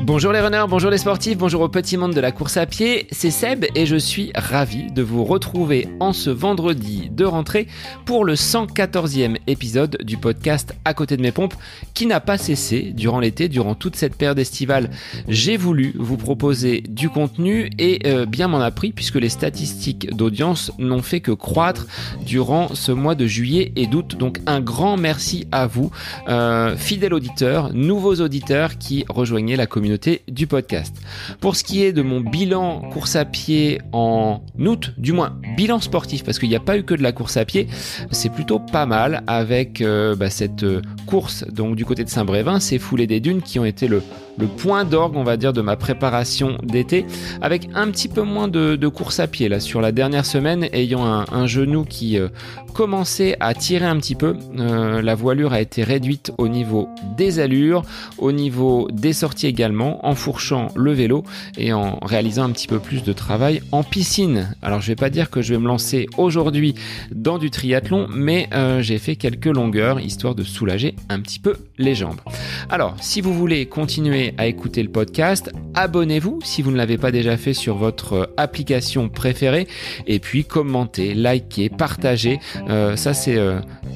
Bonjour les runners, bonjour les sportifs, bonjour au petit monde de la course à pied, c'est Seb et je suis ravi de vous retrouver en ce vendredi de rentrée pour le 114e épisode du podcast À côté de mes pompes qui n'a pas cessé durant l'été, durant toute cette période estivale. J'ai voulu vous proposer du contenu et bien m'en a pris puisque les statistiques d'audience n'ont fait que croître durant ce mois de juillet et d'août. Donc un grand merci à vous, fidèles auditeurs, nouveaux auditeurs qui rejoignez la communauté du podcast. Pour ce qui est de mon bilan course à pied en août, du moins bilan sportif, parce qu'il n'y a pas eu que de la course à pied, c'est plutôt pas mal avec cette course donc du côté de Saint-Brévin, ces foulées des dunes qui ont été le point d'orgue, on va dire, de ma préparation d'été, avec un petit peu moins de course à pied là sur la dernière semaine, ayant un genou qui commençait à tirer un petit peu. La voilure a été réduite au niveau des allures, au niveau des sorties également, en fourchant le vélo et en réalisant un petit peu plus de travail en piscine. Alors je vais pas dire que je vais me lancer aujourd'hui dans du triathlon, mais j'ai fait quelques longueurs histoire de soulager un petit peu les jambes. Alors si vous voulez continuer à écouter le podcast, abonnez-vous si vous ne l'avez pas déjà fait sur votre application préférée et puis commentez, likez, partagez. Ça c'est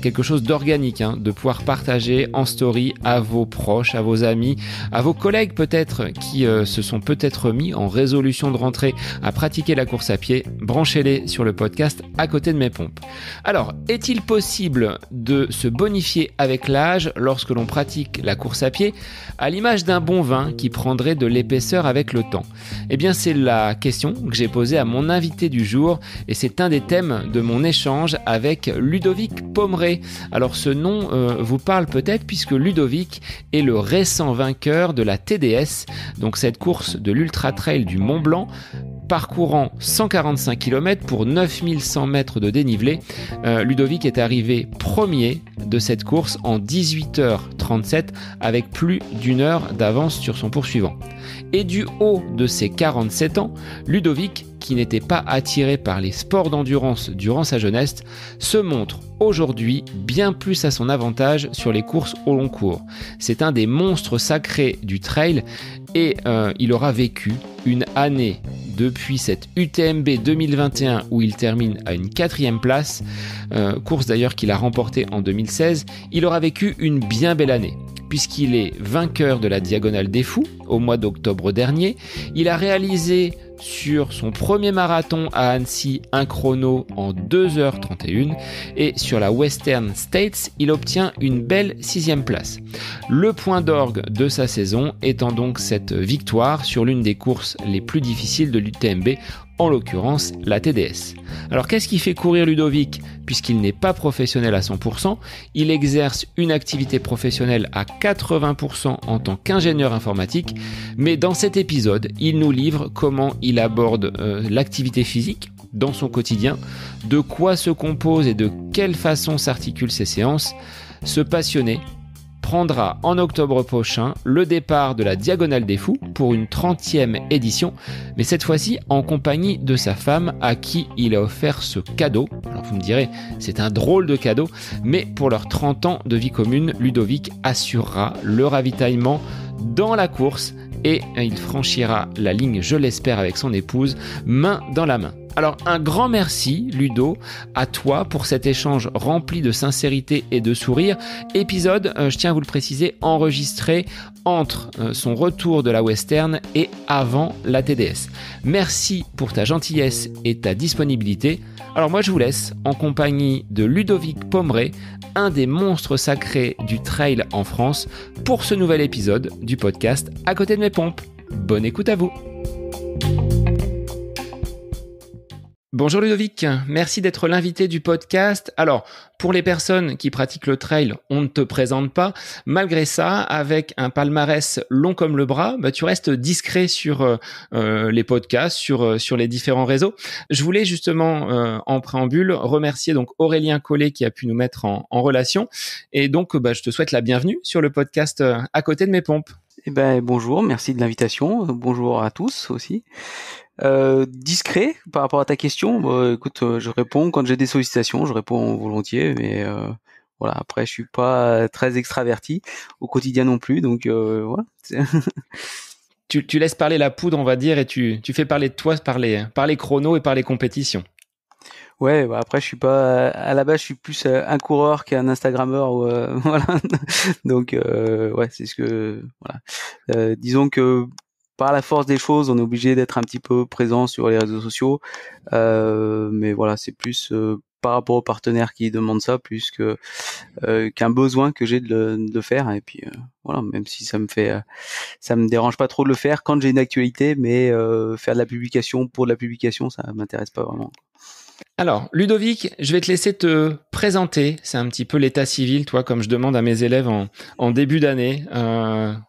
quelque chose d'organique, de pouvoir partager en story à vos proches, à vos amis, à vos collègues peut-être qui se sont peut-être mis en résolution de rentrée à pratiquer la course à pied. Branchez-les sur le podcast À côté de mes pompes. Alors, est-il possible de se bonifier avec l'âge lorsque l'on pratique la course à pied à l'image d'un bon vin qui prendrait de l'épaisseur avec le temps? Eh bien, c'est la question que j'ai posée à mon invité du jour et c'est un des thèmes de mon échange avec Ludovic Pommeret. Alors, ce nom vous parle peut-être puisque Ludovic est le récent vainqueur de la TDS, donc cette course de l'Ultra Trail du Mont Blanc, parcourant 145 km pour 9100 mètres de dénivelé. Ludovic est arrivé premier de cette course en 18h37 avec plus d'une heure d'avance sur son poursuivant. Et du haut de ses 47 ans, Ludovic, qui n'était pas attiré par les sports d'endurance durant sa jeunesse, se montre aujourd'hui bien plus à son avantage sur les courses au long cours. C'est un des monstres sacrés du trail et il aura vécu une année depuis cette UTMB 2021 où il termine à une 4e place, course d'ailleurs qu'il a remportée en 2016, il aura vécu une bien belle année puisqu'il est vainqueur de la Diagonale des Fous au mois d'octobre dernier. Il a réalisé sur son premier marathon à Annecy un chrono en 2h31 et sur la Western States, il obtient une belle 6e place. Le point d'orgue de sa saison étant donc cette victoire sur l'une des courses les plus difficiles de l'UTMB, en l'occurrence la TDS. Alors qu'est-ce qui fait courir Ludovic? Puisqu'il n'est pas professionnel à 100%, il exerce une activité professionnelle à 80% en tant qu'ingénieur informatique, mais dans cet épisode, il nous livre comment il aborde l'activité physique dans son quotidien, de quoi se compose et de quelle façon s'articulent ses séances. Ce passionné prendra en octobre prochain le départ de la Diagonale des Fous pour une 30e édition, mais cette fois-ci en compagnie de sa femme à qui il a offert ce cadeau. Alors vous me direz, c'est un drôle de cadeau, mais pour leurs 30 ans de vie commune, Ludovic assurera le ravitaillement dans la course et il franchira la ligne, je l'espère, avec son épouse, main dans la main. Alors un grand merci Ludo à toi pour cet échange rempli de sincérité et de sourire. Épisode, je tiens à vous le préciser, enregistré entre son retour de la Western et avant la TDS. Merci pour ta gentillesse et ta disponibilité. Alors moi je vous laisse en compagnie de Ludovic Pommeret, un des monstres sacrés du trail en France, pour ce nouvel épisode du podcast À côté de mes pompes. Bonne écoute à vous. Bonjour Ludovic, merci d'être l'invité du podcast. Alors, pour les personnes qui pratiquent le trail, on ne te présente pas. Malgré ça, avec un palmarès long comme le bras, tu restes discret sur les podcasts, sur les différents réseaux. Je voulais justement, en préambule, remercier donc Aurélien Collet qui a pu nous mettre en relation. Et donc, je te souhaite la bienvenue sur le podcast À côté de mes pompes. Bonjour, merci de l'invitation. Bonjour à tous aussi. Discret par rapport à ta question, écoute, je réponds quand j'ai des sollicitations, je réponds volontiers, mais voilà. Après, je suis pas très extraverti au quotidien non plus, donc voilà. Tu laisses parler la poudre, on va dire, et tu fais parler de toi par les chronos et par les compétitions. Ouais, bah après je suis pas à la base je suis plus un coureur qu'un Instagrammeur ou voilà. Donc ouais, c'est ce que voilà. Disons que par la force des choses, on est obligé d'être un petit peu présent sur les réseaux sociaux. Mais voilà, c'est plus par rapport aux partenaires qui demandent ça plus que qu'un besoin que j'ai de le faire. Et puis voilà, même si ça me dérange pas trop de le faire quand j'ai une actualité, mais faire de la publication pour de la publication, ça m'intéresse pas vraiment. Alors, Ludovic, je vais te laisser te présenter. C'est un petit peu l'état civil, toi, comme je demande à mes élèves en début d'année.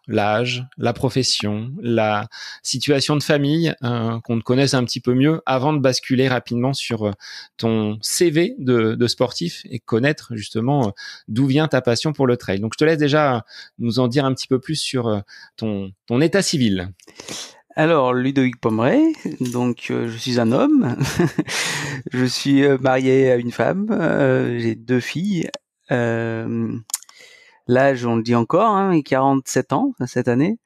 L'âge, la profession, la situation de famille, qu'on te connaisse un petit peu mieux avant de basculer rapidement sur ton CV de sportif et connaître justement d'où vient ta passion pour le trail. Donc, je te laisse déjà nous en dire un petit peu plus sur ton état civil. Alors, Ludovic Pomeray, donc je suis un homme, je suis marié à une femme, j'ai 2 filles, l'âge on le dit encore, hein, 47 ans cette année,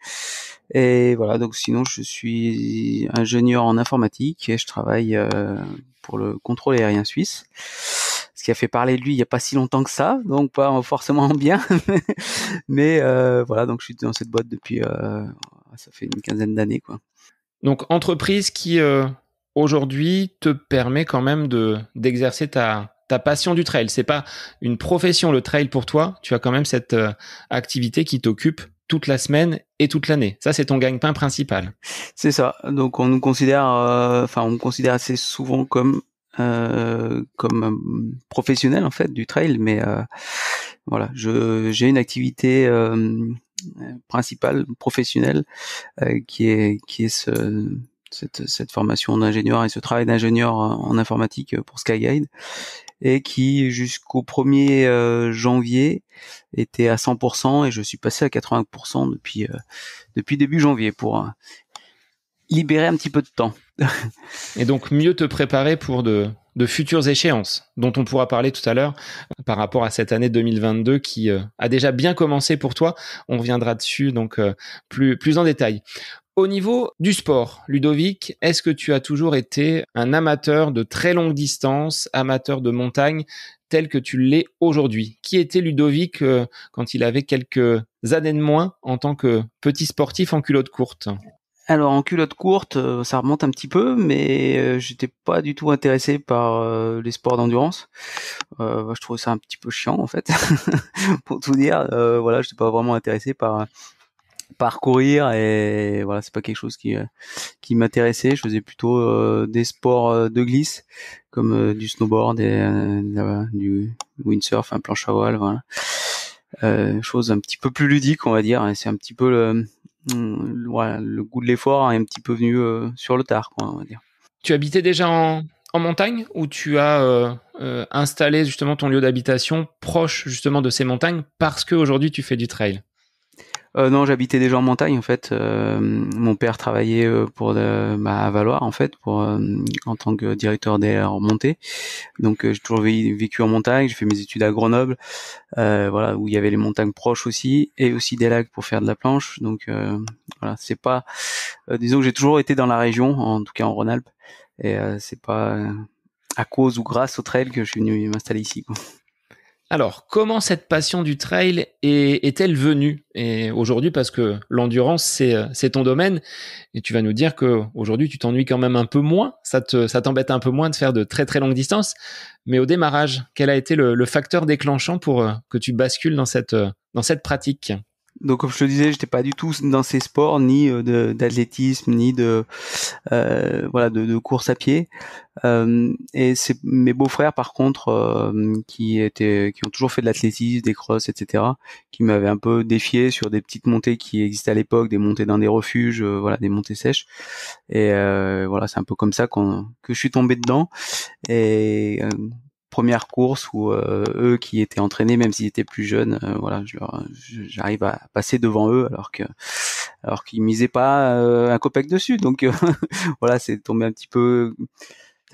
et voilà, donc sinon je suis ingénieur en informatique et je travaille pour le contrôle aérien suisse, ce qui a fait parler de lui il y a pas si longtemps que ça, donc pas forcément bien, mais voilà, donc je suis dans cette boîte depuis, ça fait une quinzaine d'années, quoi. Donc, entreprise qui, aujourd'hui, te permet quand même d'exercer ta passion du trail. C'est pas une profession, le trail, pour toi. Tu as quand même cette activité qui t'occupe toute la semaine et toute l'année. Ça, c'est ton gagne-pain principal. C'est ça. Donc, on nous considère, on me considère assez souvent comme professionnel, en fait, du trail, mais voilà, j'ai une activité principale, professionnelle, qui est cette formation d'ingénieur et ce travail d'ingénieur en informatique pour Skyguide, et qui jusqu'au 1er janvier était à 100%, et je suis passé à 80% depuis début janvier pour libérer un petit peu de temps. Et donc, mieux te préparer pour de futures échéances, dont on pourra parler tout à l'heure par rapport à cette année 2022 qui a déjà bien commencé pour toi. On reviendra dessus donc plus en détail. Au niveau du sport, Ludovic, est-ce que tu as toujours été un amateur de très longue distance, amateur de montagne, tel que tu l'es aujourd'hui? Qui était Ludovic quand il avait quelques années de moins en tant que petit sportif en culotte courte? Alors en culotte courte, ça remonte un petit peu, mais j'étais pas du tout intéressé par les sports d'endurance. Je trouvais ça un petit peu chiant en fait, pour tout dire. Voilà, j'étais pas vraiment intéressé par courir, et voilà, c'est pas quelque chose qui m'intéressait. Je faisais plutôt des sports de glisse, comme du snowboard et du windsurf, un planche à voile, voilà. Chose un petit peu plus ludique, on va dire. Et c'est un petit peu voilà, le goût de l'effort est un petit peu venu sur le tard, quoi, on va dire. Tu habitais déjà en montagne, ou tu as installé justement ton lieu d'habitation proche justement de ces montagnes parce qu'aujourd'hui tu fais du trail? Non, j'habitais déjà en montagne en fait. Mon père travaillait à Valoir en fait, en tant que directeur d'air en montée. Donc j'ai toujours vécu en montagne. J'ai fait mes études à Grenoble, voilà, où il y avait les montagnes proches aussi, et aussi des lacs pour faire de la planche. Donc voilà, c'est pas, disons que j'ai toujours été dans la région, en tout cas en Rhône-Alpes, et c'est pas à cause ou grâce au trail que je suis venu m'installer ici, quoi. Alors, comment cette passion du trail est-elle venue? Et aujourd'hui, parce que l'endurance, c'est ton domaine, et tu vas nous dire que aujourd'hui, tu t'ennuies quand même un peu moins, ça t'embête un peu moins de faire de très très longues distances. Mais au démarrage, quel a été le facteur déclenchant pour que tu bascules dans cette pratique? Donc comme je te disais, j'étais pas du tout dans ces sports, ni d'athlétisme, ni voilà, de course à pied. Et c'est mes beaux-frères par contre qui ont toujours fait de l'athlétisme, des crosses, etc., qui m'avaient un peu défié sur des petites montées qui existaient à l'époque, des montées dans des refuges, voilà, des montées sèches. Et voilà, c'est un peu comme ça que je suis tombé dedans. Et première course où eux qui étaient entraînés, même s'ils étaient plus jeunes, voilà, j'arrive à passer devant eux alors qu'ils misaient pas un copec dessus. Donc voilà, c'est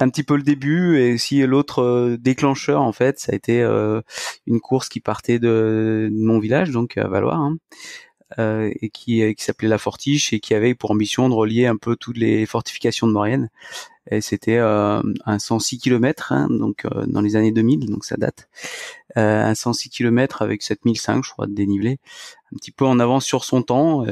un petit peu le début. Et aussi l'autre déclencheur en fait, ça a été une course qui partait de mon village, donc à Valois, hein, et qui s'appelait la Fortiche et qui avait pour ambition de relier un peu toutes les fortifications de Maurienne. Et c'était un 106 km, hein, donc dans les années 2000, donc ça date. Un 106 km avec 7005, je crois, de dénivelé, un petit peu en avance sur son temps.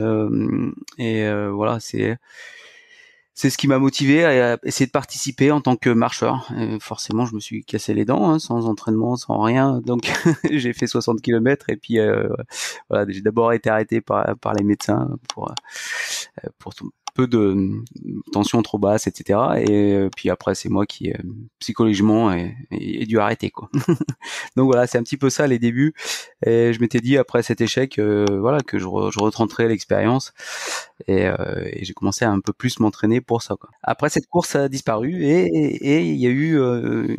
Voilà, c'est ce qui m'a motivé à essayer de participer en tant que marcheur. Forcément, je me suis cassé les dents, hein, sans entraînement, sans rien. Donc, j'ai fait 60 km et puis voilà, j'ai d'abord été arrêté par les médecins pour peu de tension trop basse, etc. Et puis après, c'est moi qui psychologiquement ai dû arrêter, quoi. Donc voilà, c'est un petit peu ça les débuts. Et je m'étais dit après cet échec, voilà, que je retenterais l'expérience. Et j'ai commencé à un peu plus m'entraîner pour ça, quoi. Après, cette course a disparu et il y a eu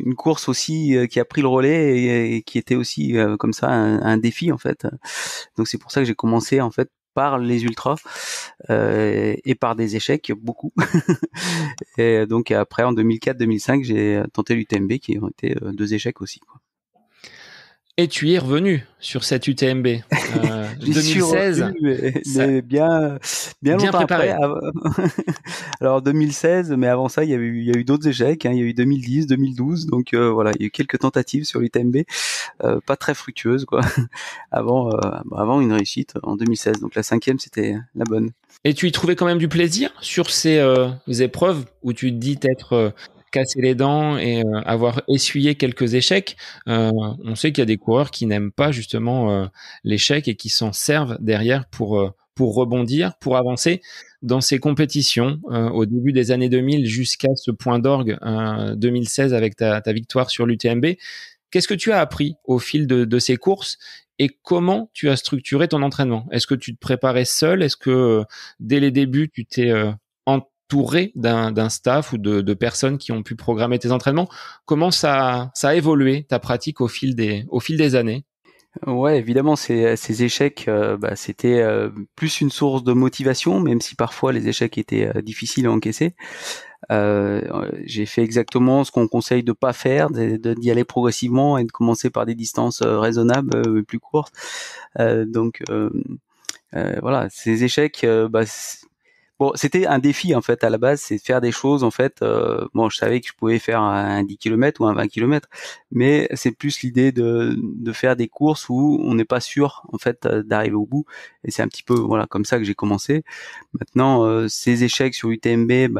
une course aussi qui a pris le relais et qui était aussi comme ça un défi en fait. Donc c'est pour ça que j'ai commencé en fait par les ultras et par des échecs beaucoup. Et donc après en 2004-2005, j'ai tenté l'UTMB qui ont été 2 échecs aussi, quoi. Et tu y es revenu sur cette UTMB. J'y suis 2016, revenu, mais bien longtemps préparé. après. Alors 2016, mais avant ça, il y a eu d'autres échecs, hein. Il y a eu 2010, 2012, donc voilà, il y a eu quelques tentatives sur l'UTMB, pas très fructueuses, quoi. Avant une réussite en 2016. Donc la 5e, c'était la bonne. Et tu y trouvais quand même du plaisir sur ces épreuves où tu te dis t'être cassé les dents et avoir essuyé quelques échecs. On sait qu'il y a des coureurs qui n'aiment pas justement l'échec et qui s'en servent derrière pour rebondir, pour avancer dans ces compétitions au début des années 2000 jusqu'à ce point d'orgue 2016 avec ta victoire sur l'UTMB. Qu'est-ce que tu as appris au fil de ces courses et comment tu as structuré ton entraînement? Est-ce que tu te préparais seul? Est-ce que dès les débuts, tu t'es entouré d'un staff ou de personnes qui ont pu programmer tes entraînements? Comment ça a évolué ta pratique au fil des années? Ouais, évidemment, ces échecs, c'était plus une source de motivation, même si parfois les échecs étaient difficiles à encaisser. J'ai fait exactement ce qu'on conseille de pas faire, d'y aller progressivement et de commencer par des distances raisonnables, plus courtes. Voilà, ces échecs, bon, c'était un défi en fait à la base, c'est de faire des choses en fait. Bon, je savais que je pouvais faire un 10 km ou un 20 km, mais c'est plus l'idée de faire des courses où on n'est pas sûr en fait d'arriver au bout. Et c'est un petit peu voilà comme ça que j'ai commencé. Maintenant, ces échecs sur UTMB,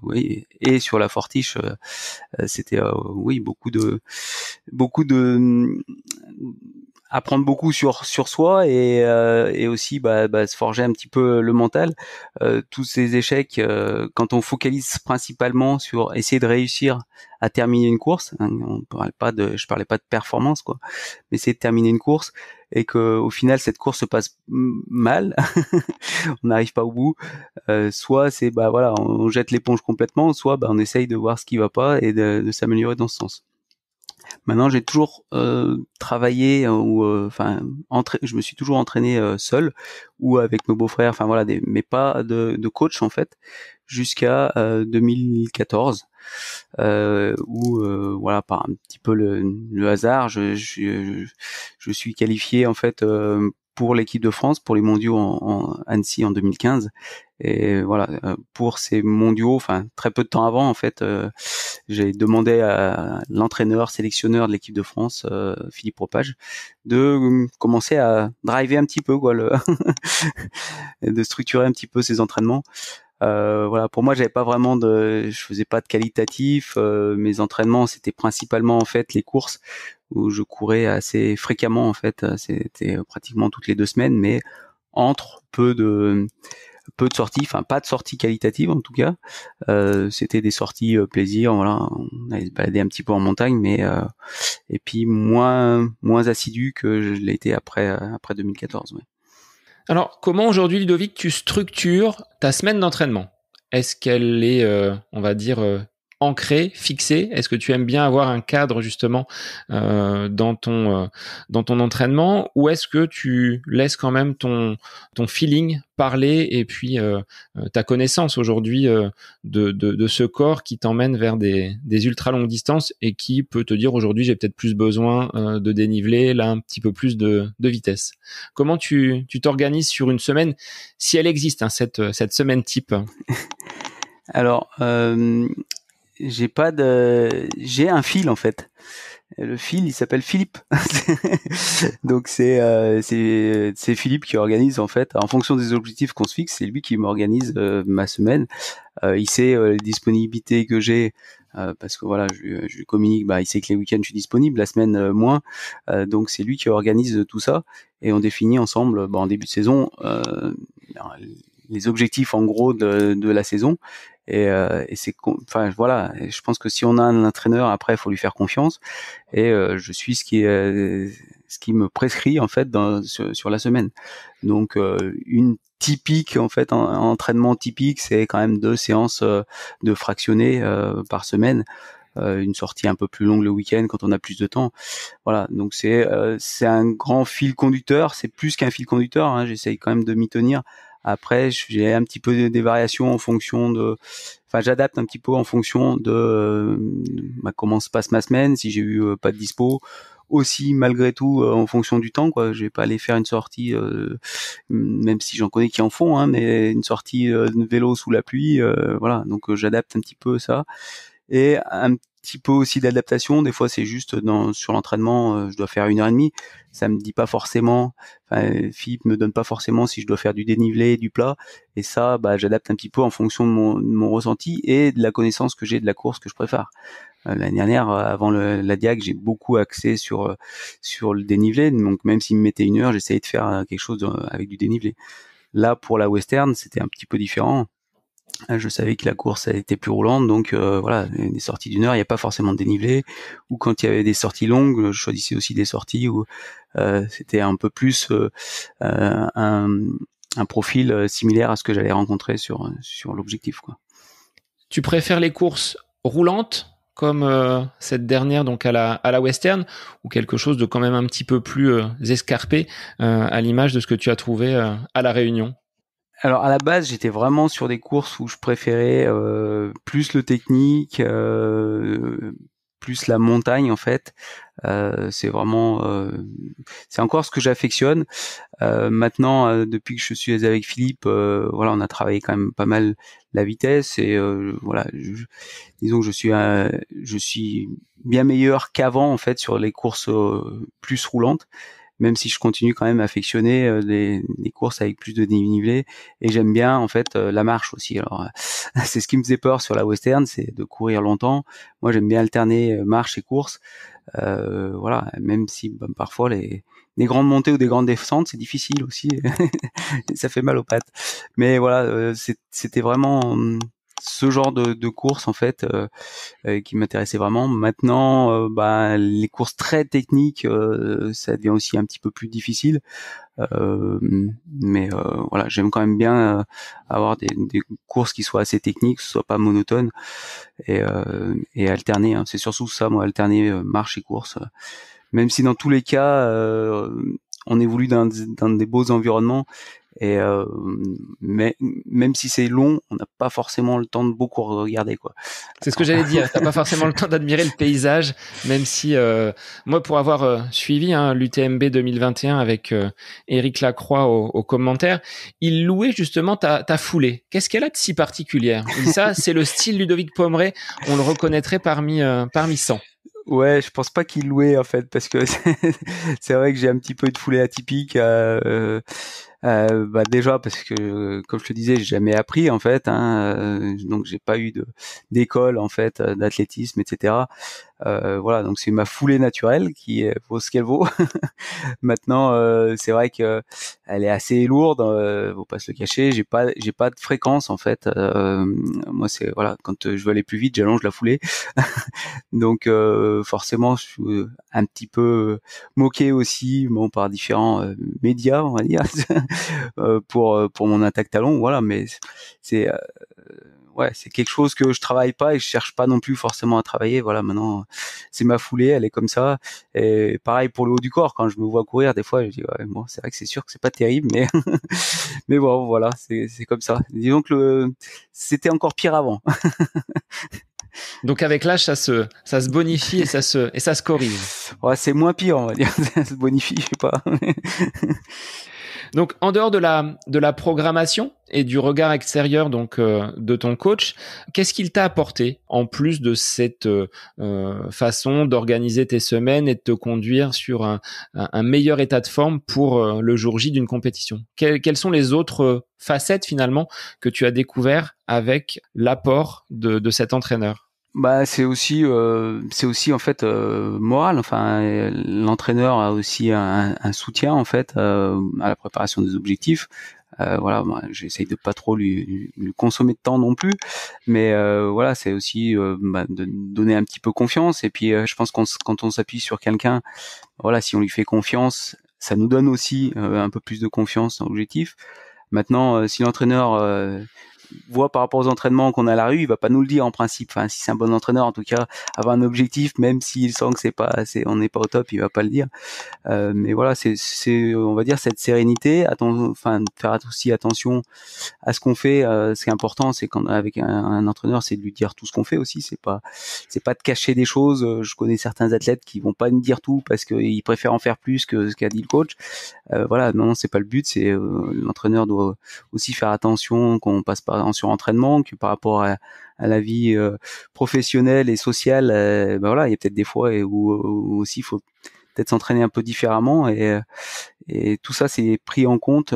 oui, et sur la Fortiche, c'était oui beaucoup de apprendre beaucoup sur soi et aussi se forger un petit peu le mental. Tous ces échecs, quand on focalise principalement sur essayer de réussir à terminer une course, hein, je parlais pas de performance, quoi, mais essayer de terminer une course et que au final cette course se passe mal, on n'arrive pas au bout. Soit c'est voilà, on jette l'éponge complètement, soit on essaye de voir ce qui va pas et de s'améliorer dans ce sens. Maintenant, j'ai toujours travaillé je me suis toujours entraîné seul ou avec mes beaux-frères, enfin voilà, mais pas de coach en fait, jusqu'à 2014 où voilà, par un petit peu le hasard, je suis qualifié en fait pour l'équipe de France pour les mondiaux en Annecy en 2015. Et voilà, pour ces mondiaux, enfin très peu de temps avant en fait, j'ai demandé à l'entraîneur sélectionneur de l'équipe de France, Philippe Propage, de commencer à driver un petit peu quoi, de structurer un petit peu ses entraînements. Voilà, pour moi, je faisais pas de qualitatif. Mes entraînements, c'était principalement en fait les courses où je courais assez fréquemment en fait. C'était pratiquement toutes les 2 semaines, mais entre peu de sorties, enfin pas de sorties qualitatives en tout cas. C'était des sorties plaisir, voilà, on allait se balader un petit peu en montagne, mais et puis moins assidu que je l'ai été après 2014. Ouais. Alors, comment aujourd'hui, Ludovic, tu structures ta semaine d'entraînement? Est-ce qu'elle est, on va dire, ancré, fixé? Est-ce que tu aimes bien avoir un cadre justement dans ton entraînement, ou est-ce que tu laisses quand même ton feeling parler, et puis ta connaissance aujourd'hui de ce corps qui t'emmène vers des ultra longues distances et qui peut te dire aujourd'hui j'ai peut-être plus besoin de dénivelé, là un petit peu plus de vitesse. Comment tu t'organises sur une semaine, si elle existe, hein, cette semaine type? Alors, j'ai un fil en fait. Le fil, il s'appelle Philippe. Donc c'est Philippe qui organise en fait en fonction des objectifs qu'on se fixe. C'est lui qui m'organise ma semaine. Il sait les disponibilités que j'ai parce que voilà, je lui communique. Il sait que les week-ends je suis disponible, la semaine moins. Donc c'est lui qui organise tout ça et on définit ensemble en début de saison les objectifs en gros de la saison. Et enfin voilà, je pense que si on a un entraîneur, après il faut lui faire confiance, et je suis ce qui me prescrit en fait sur la semaine. Donc une typique en fait, un entraînement typique, c'est quand même 2 séances de fractionnés par semaine, une sortie un peu plus longue le week-end quand on a plus de temps. Voilà, donc c'est un grand fil conducteur, c'est plus qu'un fil conducteur, hein, j'essaye quand même de m'y tenir. Après, j'ai un petit peu des variations en fonction j'adapte un petit peu en fonction de comment se passe ma semaine, si j'ai eu pas de dispo. Aussi, malgré tout, en fonction du temps, quoi. Je vais pas aller faire une sortie, même si j'en connais qui en font, hein, mais une sortie de vélo sous la pluie, voilà. Donc, j'adapte un petit peu ça. Et un petit peu aussi d'adaptation. Des fois, c'est juste sur l'entraînement, je dois faire 1h30. Ça me dit pas forcément, Philippe me donne pas forcément si je dois faire du dénivelé, du plat. Et ça, j'adapte un petit peu en fonction de mon ressenti et de la connaissance que j'ai de la course que je préfère. L'année dernière, avant la Diag, j'ai beaucoup axé sur le dénivelé. Donc, même s'il me mettait 1 heure, j'essayais de faire quelque chose avec du dénivelé. Là, pour la Western, c'était un petit peu différent. Je savais que la course elle était plus roulante, donc voilà, des sorties d'1 heure, il n'y a pas forcément de dénivelé. Ou quand il y avait des sorties longues, je choisissais aussi des sorties où c'était un peu plus un profil similaire à ce que j'allais rencontrer sur l'objectif, quoi. Tu préfères les courses roulantes comme cette dernière, donc à la Western, ou quelque chose de quand même un petit peu plus escarpé à l'image de ce que tu as trouvé à La Réunion? Alors à la base, j'étais vraiment sur des courses où je préférais plus le technique, plus la montagne en fait. C'est vraiment, c'est encore ce que j'affectionne. Maintenant, depuis que je suis avec Philippe, voilà, on a travaillé quand même pas mal la vitesse et voilà, disons que je suis bien meilleur qu'avant en fait sur les courses plus roulantes. Même si je continue quand même à affectionner les courses avec plus de dénivelé, et j'aime bien en fait la marche aussi. Alors c'est ce qui me faisait peur sur la Western, c'est de courir longtemps. Moi j'aime bien alterner marche et course. Voilà, même si parfois des grandes montées ou des grandes descentes c'est difficile aussi, ça fait mal aux pattes. Mais voilà, c'était vraiment ce genre de course en fait qui m'intéressait vraiment. Maintenant, les courses très techniques, ça devient aussi un petit peu plus difficile. Mais voilà, j'aime quand même bien avoir des courses qui soient assez techniques, que ce soit pas monotone, et alterner. Hein. C'est surtout ça, moi, alterner marche et course. Même si dans tous les cas, on évolue dans des beaux environnements. Et mais même si c'est long, on n'a pas forcément le temps de beaucoup regarder, quoi. C'est ce que j'allais dire. T'as pas forcément le temps d'admirer le paysage, même si moi, pour avoir suivi l'UTMB 2021 avec Éric Lacroix au commentaire, il louait justement ta foulée. Qu'est-ce qu'elle a de si particulière? Il dit ça, c'est le style Ludovic Pommeret. On le reconnaîtrait parmi 100. Ouais, je pense pas qu'il louait en fait, parce que c'est vrai que j'ai un petit peu de foulée atypique. Déjà parce que, comme je te disais, j'ai jamais appris en fait, hein, donc j'ai pas eu d'école en fait d'athlétisme, etc. Voilà, donc c'est ma foulée naturelle qui vaut ce qu'elle vaut. Maintenant, c'est vrai que elle est assez lourde, faut pas se le cacher. J'ai pas de fréquence en fait. Moi, c'est voilà, quand je veux aller plus vite, j'allonge la foulée. Donc forcément, je suis un petit peu moqué aussi, par différents médias, on va dire. pour mon attaque talon, voilà. Mais c'est ouais, c'est quelque chose que je travaille pas et je cherche pas non plus forcément à travailler. Voilà, maintenant c'est ma foulée, elle est comme ça. Et pareil pour le haut du corps, quand je me vois courir, des fois je dis ouais, bon, c'est vrai que c'est sûr que c'est pas terrible, mais mais bon, voilà, c'est comme ça. Disons que c'était encore pire avant. Donc avec l'âge, ça se bonifie et ça se corrige. Ouais, c'est moins pire, on va dire. Ça se bonifie, je sais pas. Donc en dehors de la programmation et du regard extérieur donc de ton coach, qu'est-ce qu'il t'a apporté en plus de cette façon d'organiser tes semaines et de te conduire sur un meilleur état de forme pour le jour J d'une compétition? Quelles sont les autres facettes finalement que tu as découvert avec l'apport de cet entraîneur? Bah c'est aussi en fait moral. Enfin, l'entraîneur a aussi un soutien en fait à la préparation des objectifs. Voilà, moi, j'essaye de pas trop lui consommer de temps non plus, mais voilà, c'est aussi de donner un petit peu confiance. Et puis je pense quand on s'appuie sur quelqu'un, voilà, si on lui fait confiance, ça nous donne aussi un peu plus de confiance dans l'objectif. Maintenant, si l'entraîneur voit par rapport aux entraînements qu'on a à la rue, il va pas nous le dire en principe. Enfin, si c'est un bon entraîneur, en tout cas, avoir un objectif, même s'il sent que on n'est pas au top, il va pas le dire. Mais voilà, on va dire cette sérénité, enfin, faire aussi attention à ce qu'on fait. Ce qui est important, c'est quand avec un entraîneur, c'est de lui dire tout ce qu'on fait aussi. C'est pas de cacher des choses. Je connais certains athlètes qui vont pas me dire tout parce qu'ils préfèrent en faire plus que ce qu'a dit le coach. Voilà, non, c'est pas le but. C'est l'entraîneur doit aussi faire attention qu'on passe pas en surentraînement, que par rapport à la vie professionnelle et sociale, ben voilà, il y a peut-être des fois où aussi il faut peut-être s'entraîner un peu différemment et tout ça c'est pris en compte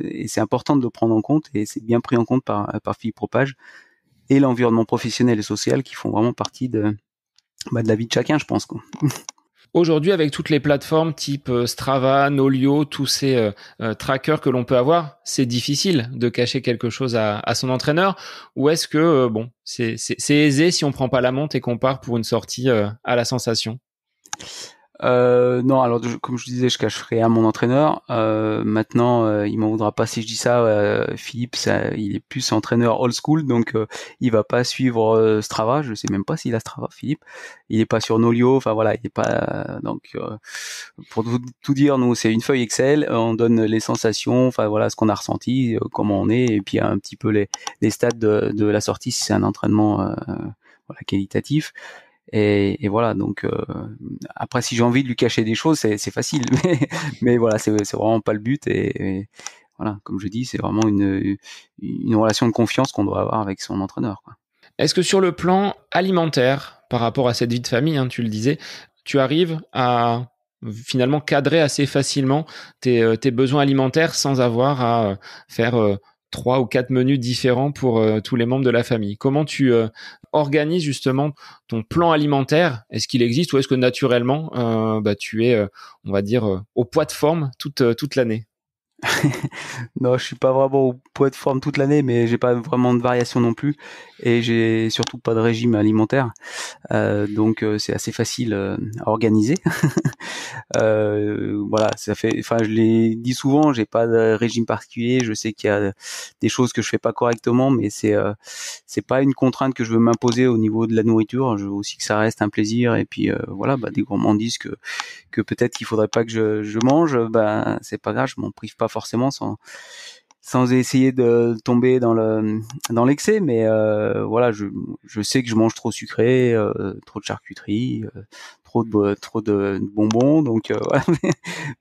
et c'est important de le prendre en compte et c'est bien pris en compte par Philippe Propage et l'environnement professionnel et social qui font vraiment partie de la vie de chacun, je pense, quoi. Aujourd'hui, avec toutes les plateformes type Strava, Nolio, tous ces trackers que l'on peut avoir, c'est difficile de cacher quelque chose à son entraîneur. Ou est-ce que bon, c'est aisé si on prend pas la montre et qu'on part pour une sortie à la sensation? Non, alors comme je disais, je cache rien à mon entraîneur. Maintenant, il m'en voudra pas si je dis ça. Philippe, il est plus entraîneur old school, donc il va pas suivre Strava. Je sais même pas s'il a Strava, Philippe. Il est pas sur Nolio. Enfin voilà, il est pas. Donc pour tout dire, nous c'est une feuille Excel. On donne les sensations. Enfin voilà, ce qu'on a ressenti, comment on est, et puis un petit peu les stats de la sortie si c'est un entraînement voilà qualitatif. Et voilà, donc après si j'ai envie de lui cacher des choses, c'est facile, mais voilà, c'est vraiment pas le but et voilà, comme je dis, c'est vraiment une relation de confiance qu'on doit avoir avec son entraîneur, quoi. Est-ce que sur le plan alimentaire, par rapport à cette vie de famille, hein, tu le disais, tu arrives à finalement cadrer assez facilement tes besoins alimentaires sans avoir à faire 3 ou 4 menus différents pour tous les membres de la famille? Comment tu organises justement ton plan alimentaire? Est-ce qu'il existe ou est-ce que naturellement tu es, on va dire, au poids de forme toute l'année? Non, je suis pas vraiment au poids de forme toute l'année, mais j'ai pas vraiment de variation non plus, et j'ai surtout pas de régime alimentaire, donc c'est assez facile à organiser. Voilà, ça fait. Enfin, je l'ai dit souvent, j'ai pas de régime particulier. Je sais qu'il y a des choses que je fais pas correctement, mais c'est pas une contrainte que je veux m'imposer au niveau de la nourriture. Je veux aussi que ça reste un plaisir, et puis voilà, des gourmandises que peut-être qu'il faudrait pas que je mange, c'est pas grave, je m'en prive pas forcément sans essayer de tomber dans l'excès, mais voilà, je sais que je mange trop sucré, trop de charcuterie, trop de bonbons, donc voilà.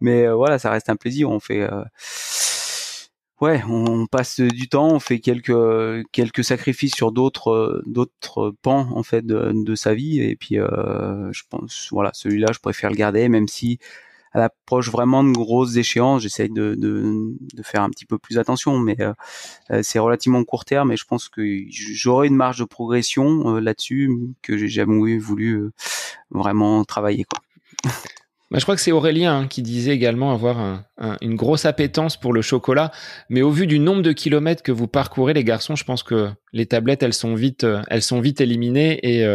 Mais voilà, ça reste un plaisir. On fait ouais, on passe du temps, on fait quelques sacrifices sur d'autres pans en fait de sa vie, et puis je pense voilà, celui-là je préfère le garder, même si à l'approche vraiment de grosses échéances, j'essaye de faire un petit peu plus attention, mais c'est relativement court terme, et je pense que j'aurai une marge de progression là-dessus que j'ai jamais voulu vraiment travailler, quoi. Je crois que c'est Aurélien qui disait également avoir une grosse appétence pour le chocolat, mais au vu du nombre de kilomètres que vous parcourez, les garçons, je pense que les tablettes, elles sont vite éliminées, et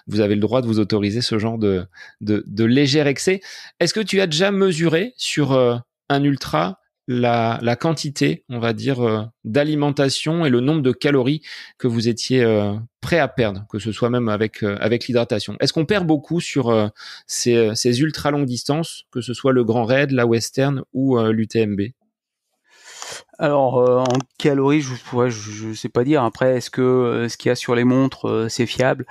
vous avez le droit de vous autoriser ce genre de léger excès. Est-ce que tu as déjà mesuré sur un ultra la quantité, on va dire, d'alimentation et le nombre de calories que vous étiez prêt à perdre, que ce soit même avec l'hydratation. Est-ce qu'on perd beaucoup sur ces ultra longues distances, que ce soit le Grand Raid, la Western ou l'UTMB? Alors en calories, je sais pas dire. Après, est-ce que ce qu'il y a sur les montres, c'est fiable?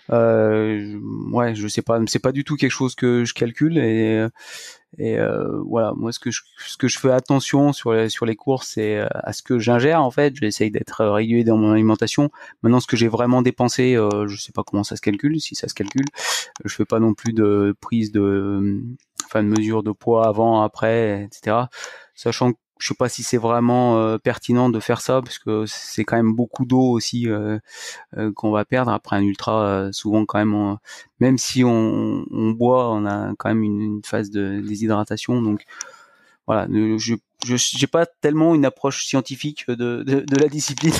Ouais, je sais pas. C'est pas du tout quelque chose que je calcule et voilà. Moi, ce que je fais attention sur les courses, c'est à ce que j'ingère en fait. J'essaye d'être régulier dans mon alimentation. Maintenant, ce que j'ai vraiment dépensé, je sais pas comment ça se calcule, si ça se calcule. Je fais pas non plus de prise de mesure de poids avant, après, etc. Sachant que je sais pas si c'est vraiment pertinent de faire ça parce que c'est quand même beaucoup d'eau aussi qu'on va perdre après un ultra. Souvent quand même, même si on boit, on a quand même une phase de déshydratation. Donc voilà, je j'ai pas tellement une approche scientifique de la discipline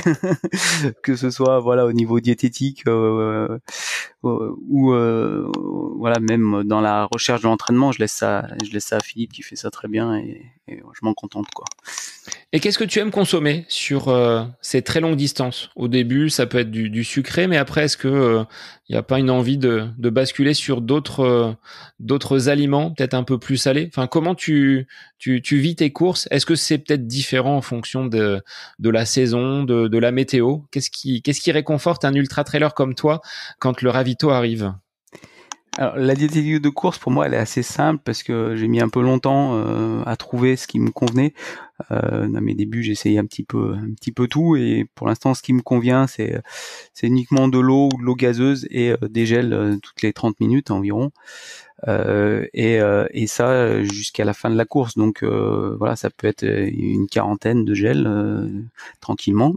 que ce soit voilà au niveau diététique ou voilà même dans la recherche de l'entraînement. Je laisse ça à Philippe qui fait ça très bien et je m'en contente quoi. Et qu'est-ce que tu aimes consommer sur ces très longues distances? Au début, ça peut être du sucré, mais après, est-ce que y a pas une envie de basculer sur d'autres aliments, peut-être un peu plus salés? Enfin, comment tu vis tes courses? Est-ce que c'est peut-être différent en fonction de la saison, de la météo? Qu'est-ce qui réconforte un ultra trailer comme toi quand le ravito arrive? Alors, la diététique de course, pour moi, elle est assez simple parce que j'ai mis un peu longtemps à trouver ce qui me convenait. Dans mes débuts, j'ai essayé un petit peu tout, et pour l'instant, ce qui me convient, c'est uniquement de l'eau ou de l'eau gazeuse et des gels toutes les 30 minutes environ. Et ça jusqu'à la fin de la course. Donc voilà, ça peut être une quarantaine de gels tranquillement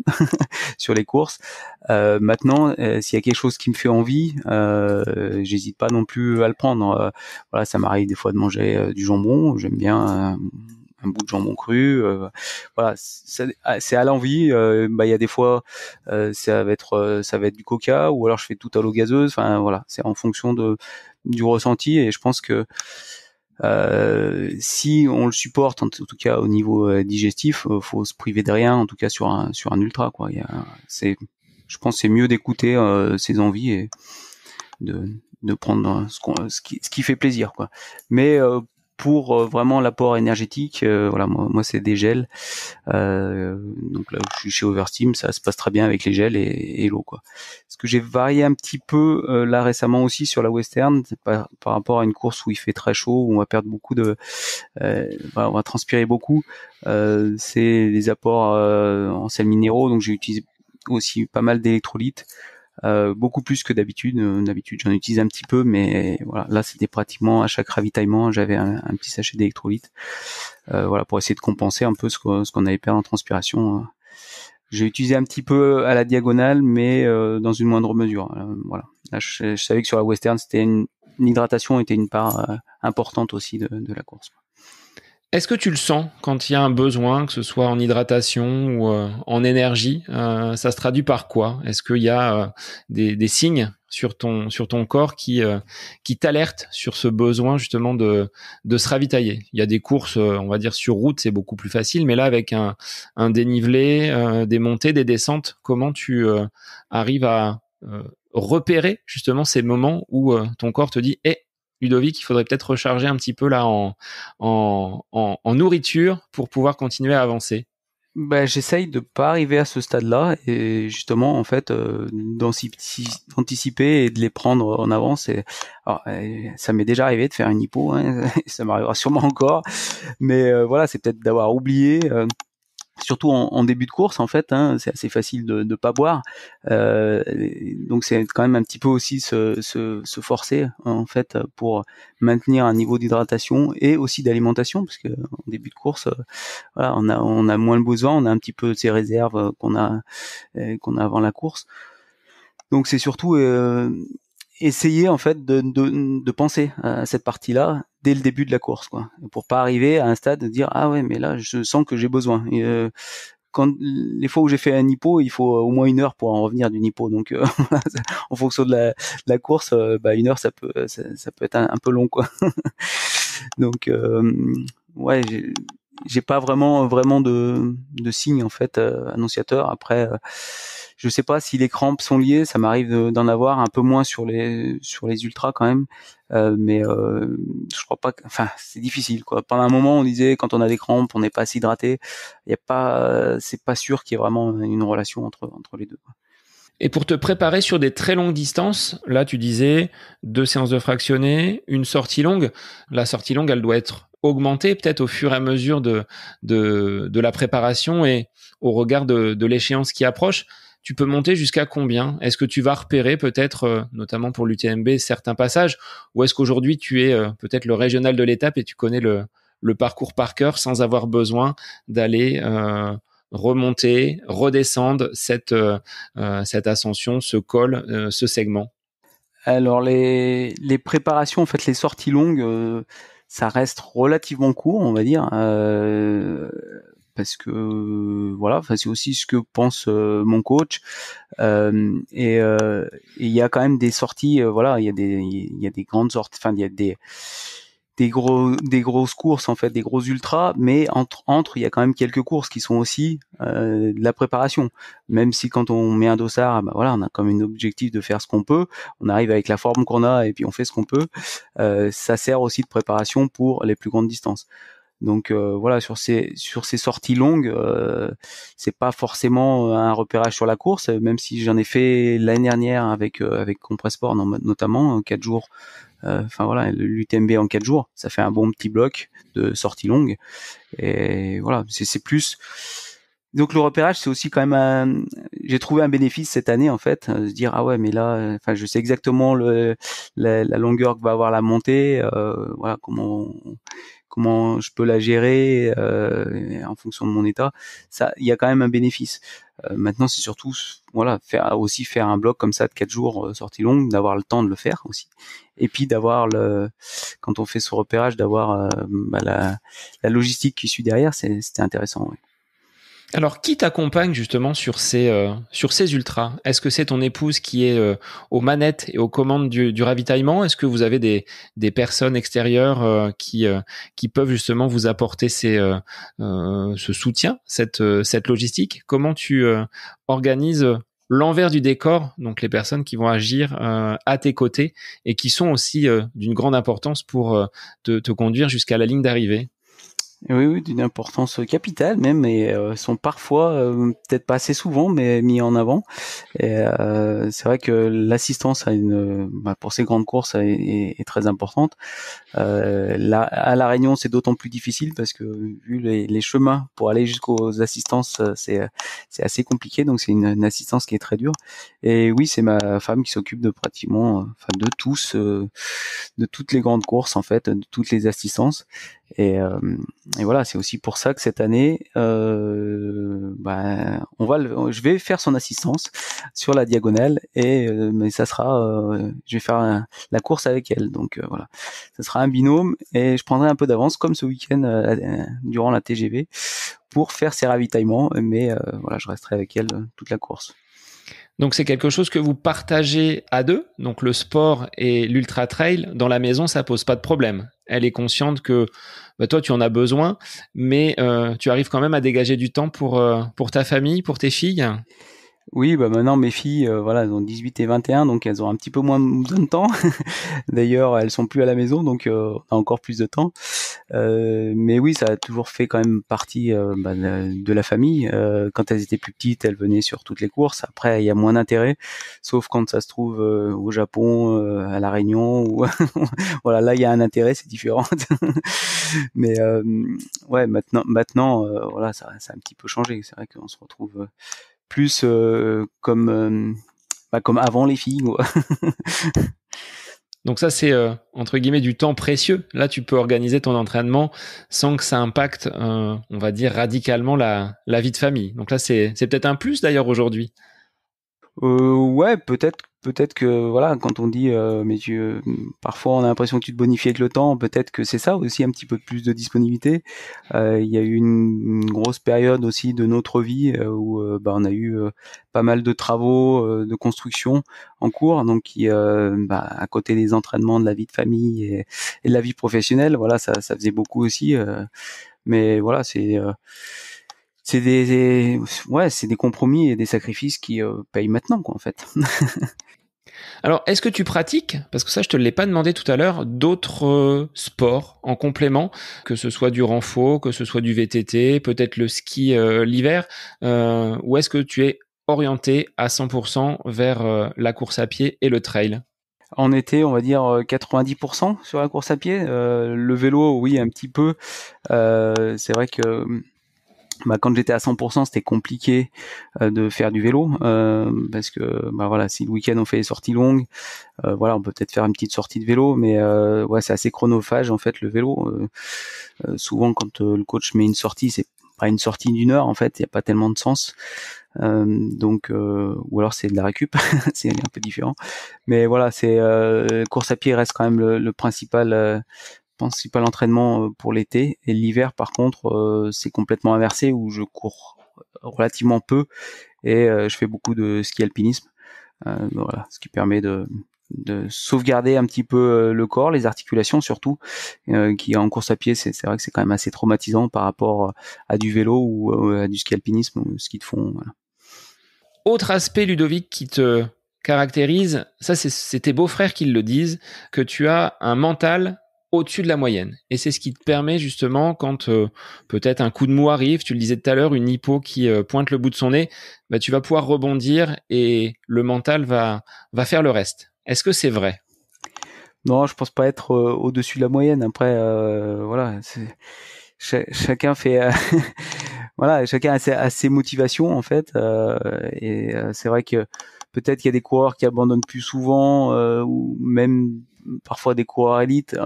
sur les courses. Maintenant, s'il y a quelque chose qui me fait envie, j'hésite pas non plus à le prendre. Voilà, ça m'arrive des fois de manger du jambon. J'aime bien un bout de jambon cru. Voilà, c'est à l'envie. Il y a des fois, ça va être du coca, ou alors je fais tout à l'eau gazeuse. Enfin voilà, c'est en fonction du ressenti, et je pense que si on le supporte, en tout cas au niveau digestif, faut se priver de rien, en tout cas sur un ultra quoi. Je pense que c'est mieux d'écouter ses envies et de prendre ce qui fait plaisir quoi. Mais pour vraiment l'apport énergétique, voilà, moi c'est des gels. Donc là où je suis chez Oversteam, ça se passe très bien avec les gels et l'eau quoi. Ce que j'ai varié un petit peu là récemment aussi sur la Western, c'est par rapport à une course où il fait très chaud, où on va perdre beaucoup on va transpirer beaucoup. C'est les apports en sels minéraux, donc j'ai utilisé aussi pas mal d'électrolytes. Beaucoup plus que d'habitude. D'habitude, j'en utilise un petit peu, mais voilà, là, c'était pratiquement à chaque ravitaillement, j'avais un petit sachet d'électrolytes, voilà, pour essayer de compenser un peu ce qu'on avait perdu en transpiration. J'ai utilisé un petit peu à la diagonale, mais dans une moindre mesure. Voilà. Là, je savais que sur la Western, une hydratation était une part importante aussi de la course. Est-ce que tu le sens quand il y a un besoin, que ce soit en hydratation ou en énergie? Ça se traduit par quoi? Est-ce qu'il y a des signes sur ton corps qui t'alertent sur ce besoin justement de se ravitailler? Il y a des courses, on va dire sur route, c'est beaucoup plus facile, mais là avec un dénivelé, des montées, des descentes, comment tu arrives à repérer justement ces moments où ton corps te dit Ludovic, il faudrait peut-être recharger un petit peu là en nourriture pour pouvoir continuer à avancer. J'essaye de pas arriver à ce stade-là, et justement en fait d'anticiper et de les prendre en avance. Alors, ça m'est déjà arrivé de faire une hypo, hein, ça m'arrivera sûrement encore, mais voilà, c'est peut-être d'avoir oublié. Surtout en début de course en fait, hein, c'est assez facile de pas boire, donc c'est quand même un petit peu aussi se forcer en fait pour maintenir un niveau d'hydratation et aussi d'alimentation, parce que en début de course, voilà, on a moins le besoin, on a un petit peu ces réserves qu'on a avant la course, donc c'est surtout essayer en fait de penser à cette partie-là dès le début de la course quoi, pour pas arriver à un stade de dire ah ouais mais là je sens que j'ai besoin. Et, quand les fois où j'ai fait un hippo, il faut au moins 1 heure pour en revenir d'une hippo, donc en fonction de la course, 1 heure ça peut être un peu long quoi. Donc ouais, j'ai pas vraiment de signes en fait annonciateurs. Après, je sais pas si les crampes sont liées. Ça m'arrive d'en avoir un peu moins sur les ultras quand même, mais je crois pas. Enfin, c'est difficile quoi. Pendant un moment, on disait quand on a des crampes, on n'est pas assez hydraté. Il y a pas, c'est pas sûr qu'il y ait vraiment une relation entre les deux, quoi. Et pour te préparer sur des très longues distances, là tu disais 2 séances de fractionné, une sortie longue. La sortie longue, elle doit être augmentée peut-être au fur et à mesure de la préparation et au regard de l'échéance qui approche. Tu peux monter jusqu'à combien? Est-ce que tu vas repérer peut-être, notamment pour l'UTMB, certains passages, ou est-ce qu'aujourd'hui tu es peut-être le régional de l'étape et tu connais le parcours par cœur sans avoir besoin d'aller remonter, redescendre cette ascension, ce col, ce segment? Alors les préparations, en fait, les sorties longues, ça reste relativement court, on va dire, parce que voilà, enfin c'est aussi ce que pense mon coach. Et il y a quand même des sorties, voilà, il y a des grandes sorties, enfin il y a des grosses courses en fait, des gros ultras, mais il y a quand même quelques courses qui sont aussi de la préparation. Même si quand on met un dossard, bah voilà, on a comme un objectif de faire ce qu'on peut, on arrive avec la forme qu'on a et puis on fait ce qu'on peut. Ça sert aussi de préparation pour les plus grandes distances. Donc voilà, sur ces sorties longues, c'est pas forcément un repérage sur la course, même si j'en ai fait l'année dernière avec Compressport notamment 4 jours. Enfin voilà, l'UTMB en 4 jours, ça fait un bon petit bloc de sorties longues. Et voilà, c'est plus. Donc le repérage, c'est aussi quand même j'ai trouvé un bénéfice cette année en fait, de se dire ah ouais mais là, enfin je sais exactement la longueur que va avoir la montée, voilà comment je peux la gérer en fonction de mon état. Ça, il y a quand même un bénéfice. Maintenant, c'est surtout voilà faire un bloc comme ça de 4 jours sortie longue, d'avoir le temps de le faire aussi, et puis d'avoir quand on fait ce repérage, d'avoir la logistique qui suit derrière, c'était intéressant. Ouais. Alors, qui t'accompagne justement sur ces ultras? Est-ce que c'est ton épouse qui est aux manettes et aux commandes du ravitaillement? Est-ce que vous avez des personnes extérieures qui peuvent justement vous apporter ce soutien, cette logistique? Comment tu organises l'envers du décor, donc les personnes qui vont agir à tes côtés et qui sont aussi d'une grande importance pour te conduire jusqu'à la ligne d'arrivée? Oui, d'une importance capitale même, et sont parfois, peut-être pas assez souvent, mais mis en avant. Et c'est vrai que l'assistance pour ces grandes courses est très importante. À La Réunion, c'est d'autant plus difficile parce que vu les chemins pour aller jusqu'aux assistances, c'est assez compliqué. Donc c'est une assistance qui est très dure. Et oui, c'est ma femme qui s'occupe de pratiquement, enfin de toutes les grandes courses en fait, de toutes les assistances. Et voilà, c'est aussi pour ça que cette année, je vais faire son assistance sur la diagonale, mais ça sera, je vais faire la course avec elle. Donc voilà, ça sera un binôme et je prendrai un peu d'avance, comme ce week-end durant la TGV, pour faire ses ravitaillements. Mais voilà, je resterai avec elle toute la course. Donc c'est quelque chose que vous partagez à deux, donc le sport et l'ultra trail. Dans la maison, ça pose pas de problème. Elle est consciente que toi tu en as besoin, mais tu arrives quand même à dégager du temps pour ta famille, pour tes filles. Oui, bah maintenant mes filles, voilà, elles ont 18 et 21, donc elles ont un petit peu moins de temps. D'ailleurs, elles sont plus à la maison, donc on a encore plus de temps. Mais oui, ça a toujours fait quand même partie de la famille. Quand elles étaient plus petites, elles venaient sur toutes les courses. Après, il y a moins d'intérêt, sauf quand ça se trouve au Japon, à La Réunion, ou voilà, là il y a un intérêt, c'est différent. Mais ouais, maintenant, voilà, ça a un petit peu changé. C'est vrai qu'on se retrouve plus comme avant les filles, quoi. Donc ça, c'est entre guillemets du temps précieux. Là, tu peux organiser ton entraînement sans que ça impacte, on va dire, radicalement la vie de famille. Donc là, c'est peut-être un plus d'ailleurs aujourd'hui. Ouais, peut-être que voilà, quand on dit parfois on a l'impression que tu te bonifies avec le temps, peut-être que c'est ça aussi, un petit peu plus de disponibilité. Il y a eu une grosse période aussi de notre vie où on a eu pas mal de travaux de construction en cours, donc à côté des entraînements, de la vie de famille et de la vie professionnelle, voilà, ça faisait beaucoup aussi. Mais voilà, c'est c'est des compromis et des sacrifices qui payent maintenant, quoi, en fait. Alors, est-ce que tu pratiques, parce que ça je te l'ai pas demandé tout à l'heure, d'autres sports en complément, que ce soit du renfo, que ce soit du VTT, peut-être le ski l'hiver, ou est-ce que tu es orienté à 100% vers la course à pied et le trail? En été, on va dire 90% sur la course à pied. Le vélo, oui, un petit peu. C'est vrai que quand j'étais à 100%, c'était compliqué de faire du vélo parce que voilà, si le week-end on fait des sorties longues, voilà, on peut peut-être faire une petite sortie de vélo, mais ouais, c'est assez chronophage en fait le vélo. Souvent, quand le coach met une sortie, c'est pas une sortie d'une heure en fait, il y a pas tellement de sens. Donc ou alors c'est de la récup, c'est un peu différent. Mais voilà, c'est course à pied reste quand même le principal entraînement pour l'été. Et l'hiver, par contre, c'est complètement inversé où je cours relativement peu et je fais beaucoup de ski alpinisme. Voilà, ce qui permet de sauvegarder un petit peu le corps, les articulations surtout, qui en course à pied, c'est vrai que c'est quand même assez traumatisant par rapport à du vélo ou à du ski alpinisme ou ski de fond. Voilà. Autre aspect, Ludovic, qui te caractérise, ça c'est tes beaux-frères qui le disent, que tu as un mental au-dessus de la moyenne. Et c'est ce qui te permet justement, quand peut-être un coup de mou arrive, tu le disais tout à l'heure, une hypo qui pointe le bout de son nez, bah, tu vas pouvoir rebondir et le mental va faire le reste. Est-ce que c'est vrai? Non, je pense pas être au-dessus de la moyenne. Après, voilà, chacun fait, voilà, chacun a ses motivations en fait. Et c'est vrai que peut-être qu'il y a des coureurs qui abandonnent plus souvent, ou même parfois des coureurs élites.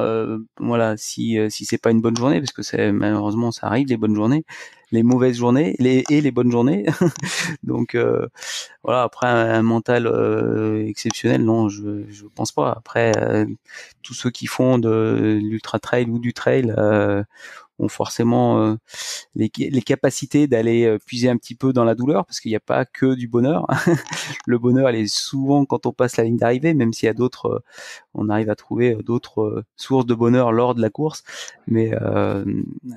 Voilà, si c'est pas une bonne journée, parce que c'est malheureusement ça arrive les bonnes journées, les mauvaises journées, les bonnes journées. Donc voilà, après un mental exceptionnel, non, je pense pas. Après, tous ceux qui font de l'ultra trail ou du trail ont forcément les capacités d'aller puiser un petit peu dans la douleur, parce qu'il n'y a pas que du bonheur. Le bonheur, il est souvent quand on passe la ligne d'arrivée, même s'il y a d'autres, on arrive à trouver d'autres sources de bonheur lors de la course. Mais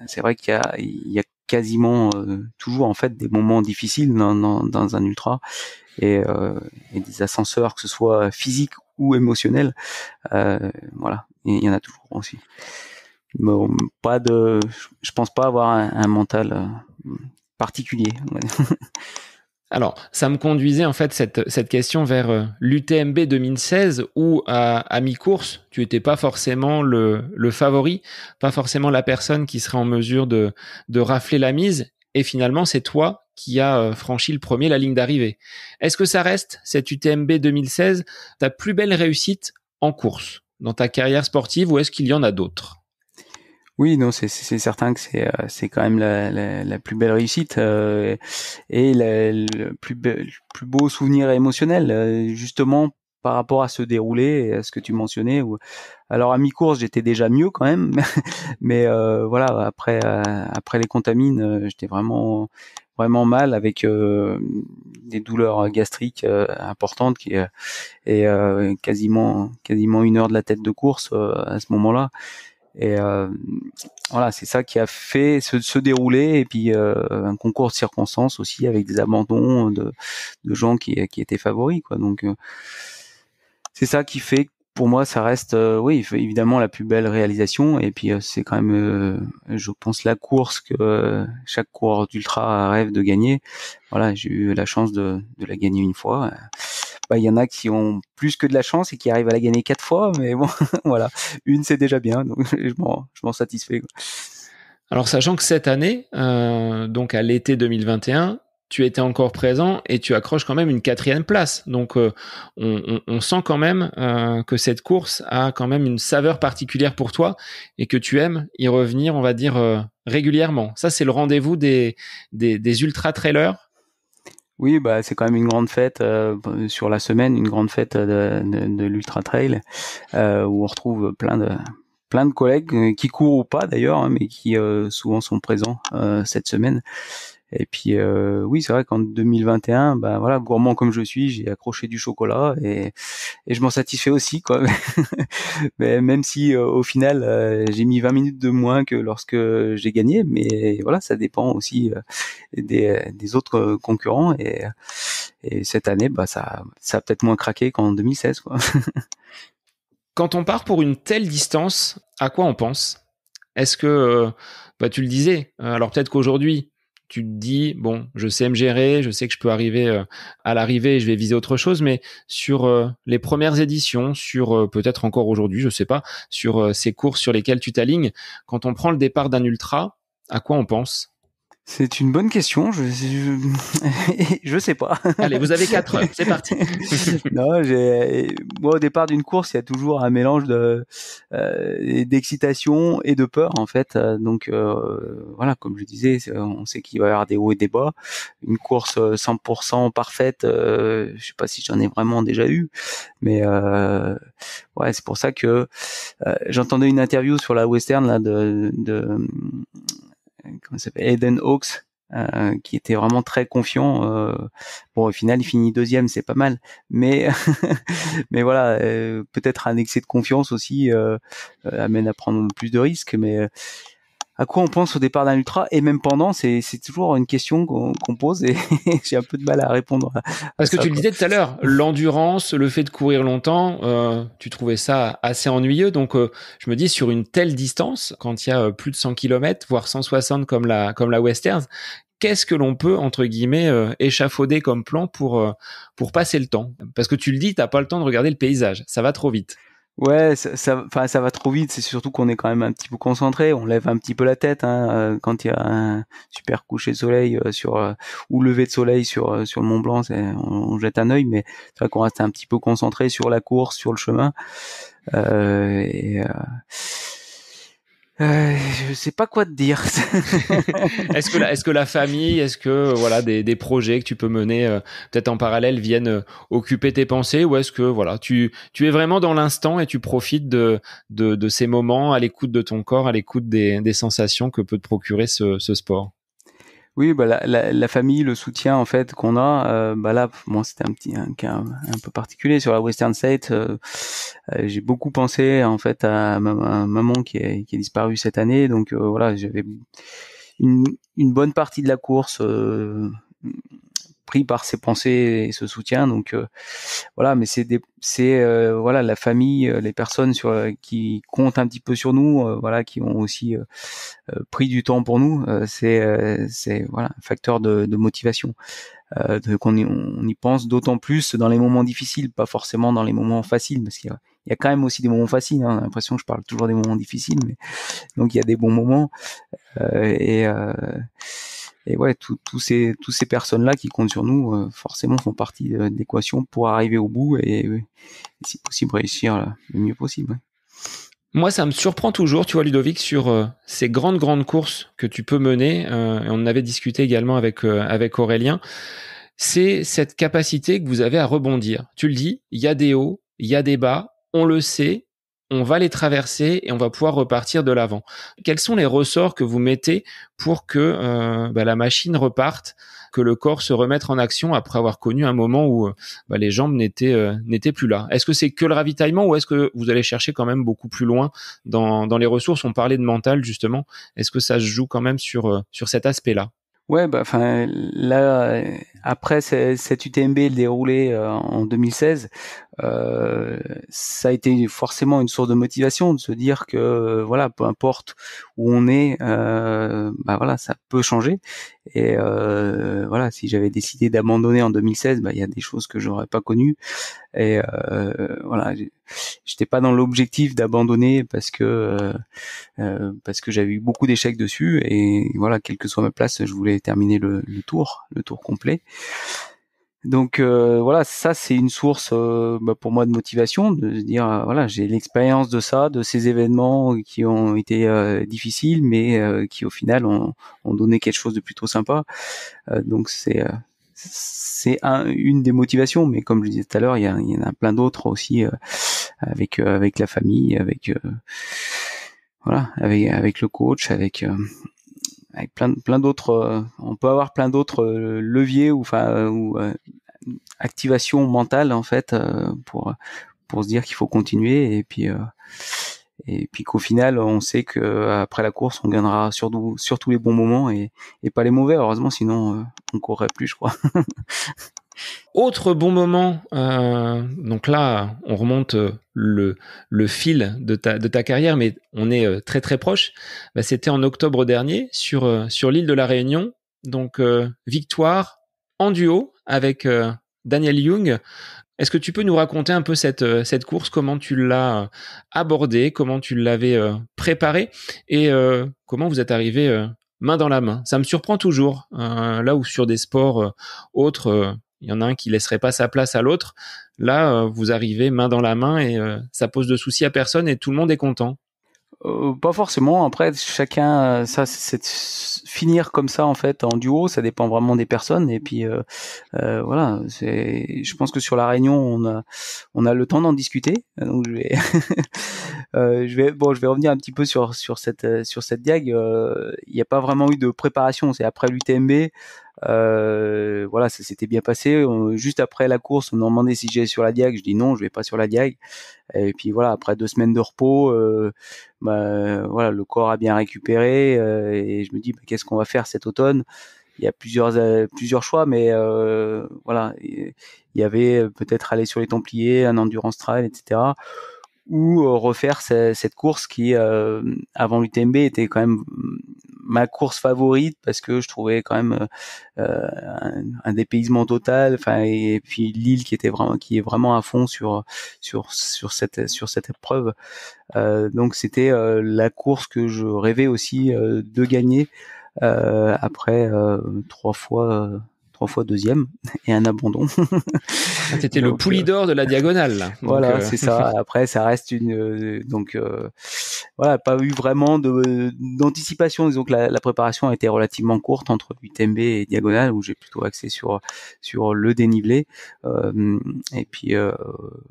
c'est vrai qu'il y a quasiment toujours en fait des moments difficiles dans un ultra et des ascenseurs, que ce soit physiques ou émotionnels. Voilà, et il y en a toujours aussi. Bon, je pense pas avoir un mental particulier. Alors, ça me conduisait en fait cette question vers l'UTMB 2016 où à mi-course, tu étais pas forcément le favori, pas forcément la personne qui serait en mesure de rafler la mise. Et finalement, c'est toi qui as franchi le premier la ligne d'arrivée. Est-ce que ça reste, cette UTMB 2016, ta plus belle réussite en course dans ta carrière sportive, ou est-ce qu'il y en a d'autres? Oui, non, c'est certain que c'est quand même la plus belle réussite et le plus beau souvenir émotionnel, justement par rapport à ce déroulé et à ce que tu mentionnais. Alors à mi-course, j'étais déjà mieux quand même, mais voilà, après les contamines, j'étais vraiment mal avec des douleurs gastriques importantes et quasiment 1 heure de la tête de course à ce moment-là. Et voilà, c'est ça qui a fait se dérouler, et puis un concours de circonstances aussi avec des abandons de gens qui étaient favoris, quoi. Donc c'est ça qui fait que pour moi ça reste oui, évidemment la plus belle réalisation. Et puis c'est quand même je pense la course que chaque coureur d'ultra rêve de gagner. Voilà, j'ai eu la chance de la gagner une fois. Il y en a qui ont plus que de la chance et qui arrivent à la gagner 4 fois, mais bon, voilà, une c'est déjà bien, donc je m'en satisfais, quoi. Alors, sachant que cette année, donc à l'été 2021, tu étais encore présent et tu accroches quand même une 4e place. Donc, on sent quand même que cette course a quand même une saveur particulière pour toi et que tu aimes y revenir, on va dire, régulièrement. Ça, c'est le rendez-vous des ultra-trailers. Oui, c'est quand même une grande fête sur la semaine, une grande fête de l'ultra trail où on retrouve plein de collègues qui courent ou pas d'ailleurs, hein, mais qui souvent sont présents cette semaine. Et puis oui, c'est vrai qu'en 2021, ben voilà, gourmand comme je suis, j'ai accroché du chocolat et je m'en satisfais aussi, quoi. Mais même si au final j'ai mis 20 minutes de moins que lorsque j'ai gagné, mais voilà, ça dépend aussi des autres concurrents et cette année, bah ça a peut-être moins craqué qu'en 2016, quoi. Quand on part pour une telle distance, à quoi on pense? Est-ce que, tu le disais, alors peut-être qu'aujourd'hui, tu te dis: «Bon, je sais me gérer, je sais que je peux arriver, à l'arrivée et je vais viser autre chose», mais sur, les premières éditions, sur, peut-être encore aujourd'hui, je sais pas, sur, ces courses sur lesquelles tu t'alignes, quand on prend le départ d'un ultra, à quoi on pense? C'est une bonne question. Je sais pas. Allez, vous avez 4 heures, c'est parti. Non, moi au départ d'une course, il y a toujours un mélange d'excitation et de peur en fait. Donc voilà, comme je disais, on sait qu'il va y avoir des hauts et des bas. Une course 100% parfaite, je sais pas si j'en ai vraiment déjà eu, mais ouais, c'est pour ça que j'entendais une interview sur la Western là comment il s'appelle, Eden Hawks, qui était vraiment très confiant. Bon, au final, il finit deuxième, c'est pas mal, mais mais voilà, peut-être un excès de confiance aussi amène à prendre plus de risques. Mais à quoi on pense au départ d'un ultra et même pendant, c'est toujours une question qu'on pose et j'ai un peu de mal à répondre à Parce que ça, tu le quoi. disais tout à l'heure, l'endurance, le fait de courir longtemps, tu trouvais ça assez ennuyeux. Donc, je me dis, sur une telle distance, quand il y a plus de 100 kilomètres, voire 160 comme la Westerns, qu'est-ce que l'on peut, entre guillemets, échafauder comme plan pour passer le temps? Parce que tu le dis, t'as pas le temps de regarder le paysage. Ça va trop vite. Ouais, enfin, ça va trop vite. C'est surtout qu'on est quand même un petit peu concentré. On lève un petit peu la tête quand il y a un super coucher de soleil ou lever de soleil sur le Mont Blanc. On jette un œil, mais c'est vrai qu'on reste un petit peu concentré sur la course, sur le chemin. Euh, et, euh, je sais pas quoi te dire. Est-ce que la famille, est-ce que voilà des projets que tu peux mener peut-être en parallèle viennent occuper tes pensées, ou est-ce que voilà tu es vraiment dans l'instant et tu profites de ces moments à l'écoute de ton corps, à l'écoute des sensations que peut te procurer ce sport? Oui, bah la famille, le soutien en fait qu'on a, bah là, bon, c'était un cas un peu particulier sur la Western State. J'ai beaucoup pensé en fait à ma maman qui est disparue cette année, donc voilà, j'avais une une bonne partie de la course pris par ces pensées et ce soutien. Donc voilà, mais voilà la famille, les personnes qui comptent un petit peu sur nous, voilà, qui ont aussi pris du temps pour nous. C'est voilà un facteur de motivation. On y pense d'autant plus dans les moments difficiles, pas forcément dans les moments faciles, parce qu'il y a quand même aussi des moments faciles. Hein. On a l'impression que je parle toujours des moments difficiles, mais donc il y a des bons moments euh, et euh, et ouais, tous ces personnes-là qui comptent sur nous, forcément font partie de l'équation pour arriver au bout et si possible réussir le mieux possible. Ouais. Moi, ça me surprend toujours, tu vois, Ludovic, sur ces grandes courses que tu peux mener. Et on en avait discuté également avec Aurélien. C'est cette capacité que vous avez à rebondir. Tu le dis, il y a des hauts, il y a des bas, on le sait, on va les traverser et on va pouvoir repartir de l'avant. Quels sont les ressorts que vous mettez pour que la machine reparte, que le corps se remette en action après avoir connu un moment où les jambes n'étaient plus là? Est-ce que c'est que le ravitaillement, ou est-ce que vous allez chercher quand même beaucoup plus loin dans les ressources? On parlait de mental justement. Est-ce que ça se joue quand même sur cet aspect-là? Ouais, bah, enfin, là, après cette UTMB déroulée en 2016, ça a été forcément une source de motivation de se dire que voilà, peu importe où on est, bah voilà, ça peut changer. Et voilà, si j'avais décidé d'abandonner en 2016, bah il y a des choses que j'aurais pas connues. Et voilà, j'étais pas dans l'objectif d'abandonner parce que j'avais eu beaucoup d'échecs dessus et voilà, quelle que soit ma place, je voulais terminer le tour complet. Donc voilà, ça c'est une source pour moi de motivation, de se dire voilà, j'ai l'expérience de ça, de ces événements qui ont été difficiles, mais qui au final ont donné quelque chose de plutôt sympa. Donc c'est une des motivations, mais comme je le disais tout à l'heure, il y en a plein d'autres aussi avec la famille, avec voilà, avec le coach, avec avec plein d'autres, on peut avoir plein d'autres leviers ou activation mentale en fait pour se dire qu'il faut continuer et puis qu'au final on sait que après la course on gagnera surtout les bons moments et pas les mauvais, heureusement, sinon on courrait plus, je crois. Autre bon moment, donc là on remonte le fil de ta carrière, mais on est très très proche. C'était en octobre dernier sur l'île de la Réunion, donc victoire en duo avec Daniel Young. Est-ce que tu peux nous raconter un peu cette course, comment tu l'as abordée, comment tu l'avais préparée et comment vous êtes arrivé main dans la main? Ça me surprend toujours, là où sur des sports autres, il y en a un qui laisserait pas sa place à l'autre. Là, vous arrivez main dans la main et ça pose de soucis à personne et tout le monde est content. Pas forcément. Après, chacun, ça, c'est finir comme ça en fait en duo, ça dépend vraiment des personnes. Et puis voilà, je pense que sur la Réunion, on a le temps d'en discuter. Donc je vais revenir un petit peu sur cette diag. Il n'y a pas vraiment eu de préparation. C'est après l'UTMB. Voilà, ça s'était bien passé. Juste après la course, on m'a demandé si j'allais sur la diag. Je dis non, je vais pas sur la diag. Et puis voilà, après 2 semaines de repos, voilà, le corps a bien récupéré et je me dis qu'est-ce qu'on va faire cet automne. Il y a plusieurs choix, mais voilà, il y avait peut-être aller sur les Templiers, un endurance trail, etc. ou refaire cette course qui avant l'UTMB était quand même ma course favorite parce que je trouvais quand même un dépaysement total, enfin, et puis l'île qui est vraiment à fond sur cette épreuve, donc c'était la course que je rêvais aussi de gagner après 3 fois deuxième et un abandon. C'était le Poulidor de la diagonale, là. Donc, voilà, c'est ça. Après, ça reste voilà, pas eu vraiment d'anticipation. Disons que la préparation a été relativement courte entre UTMB et diagonale, où j'ai plutôt axé sur le dénivelé. Et puis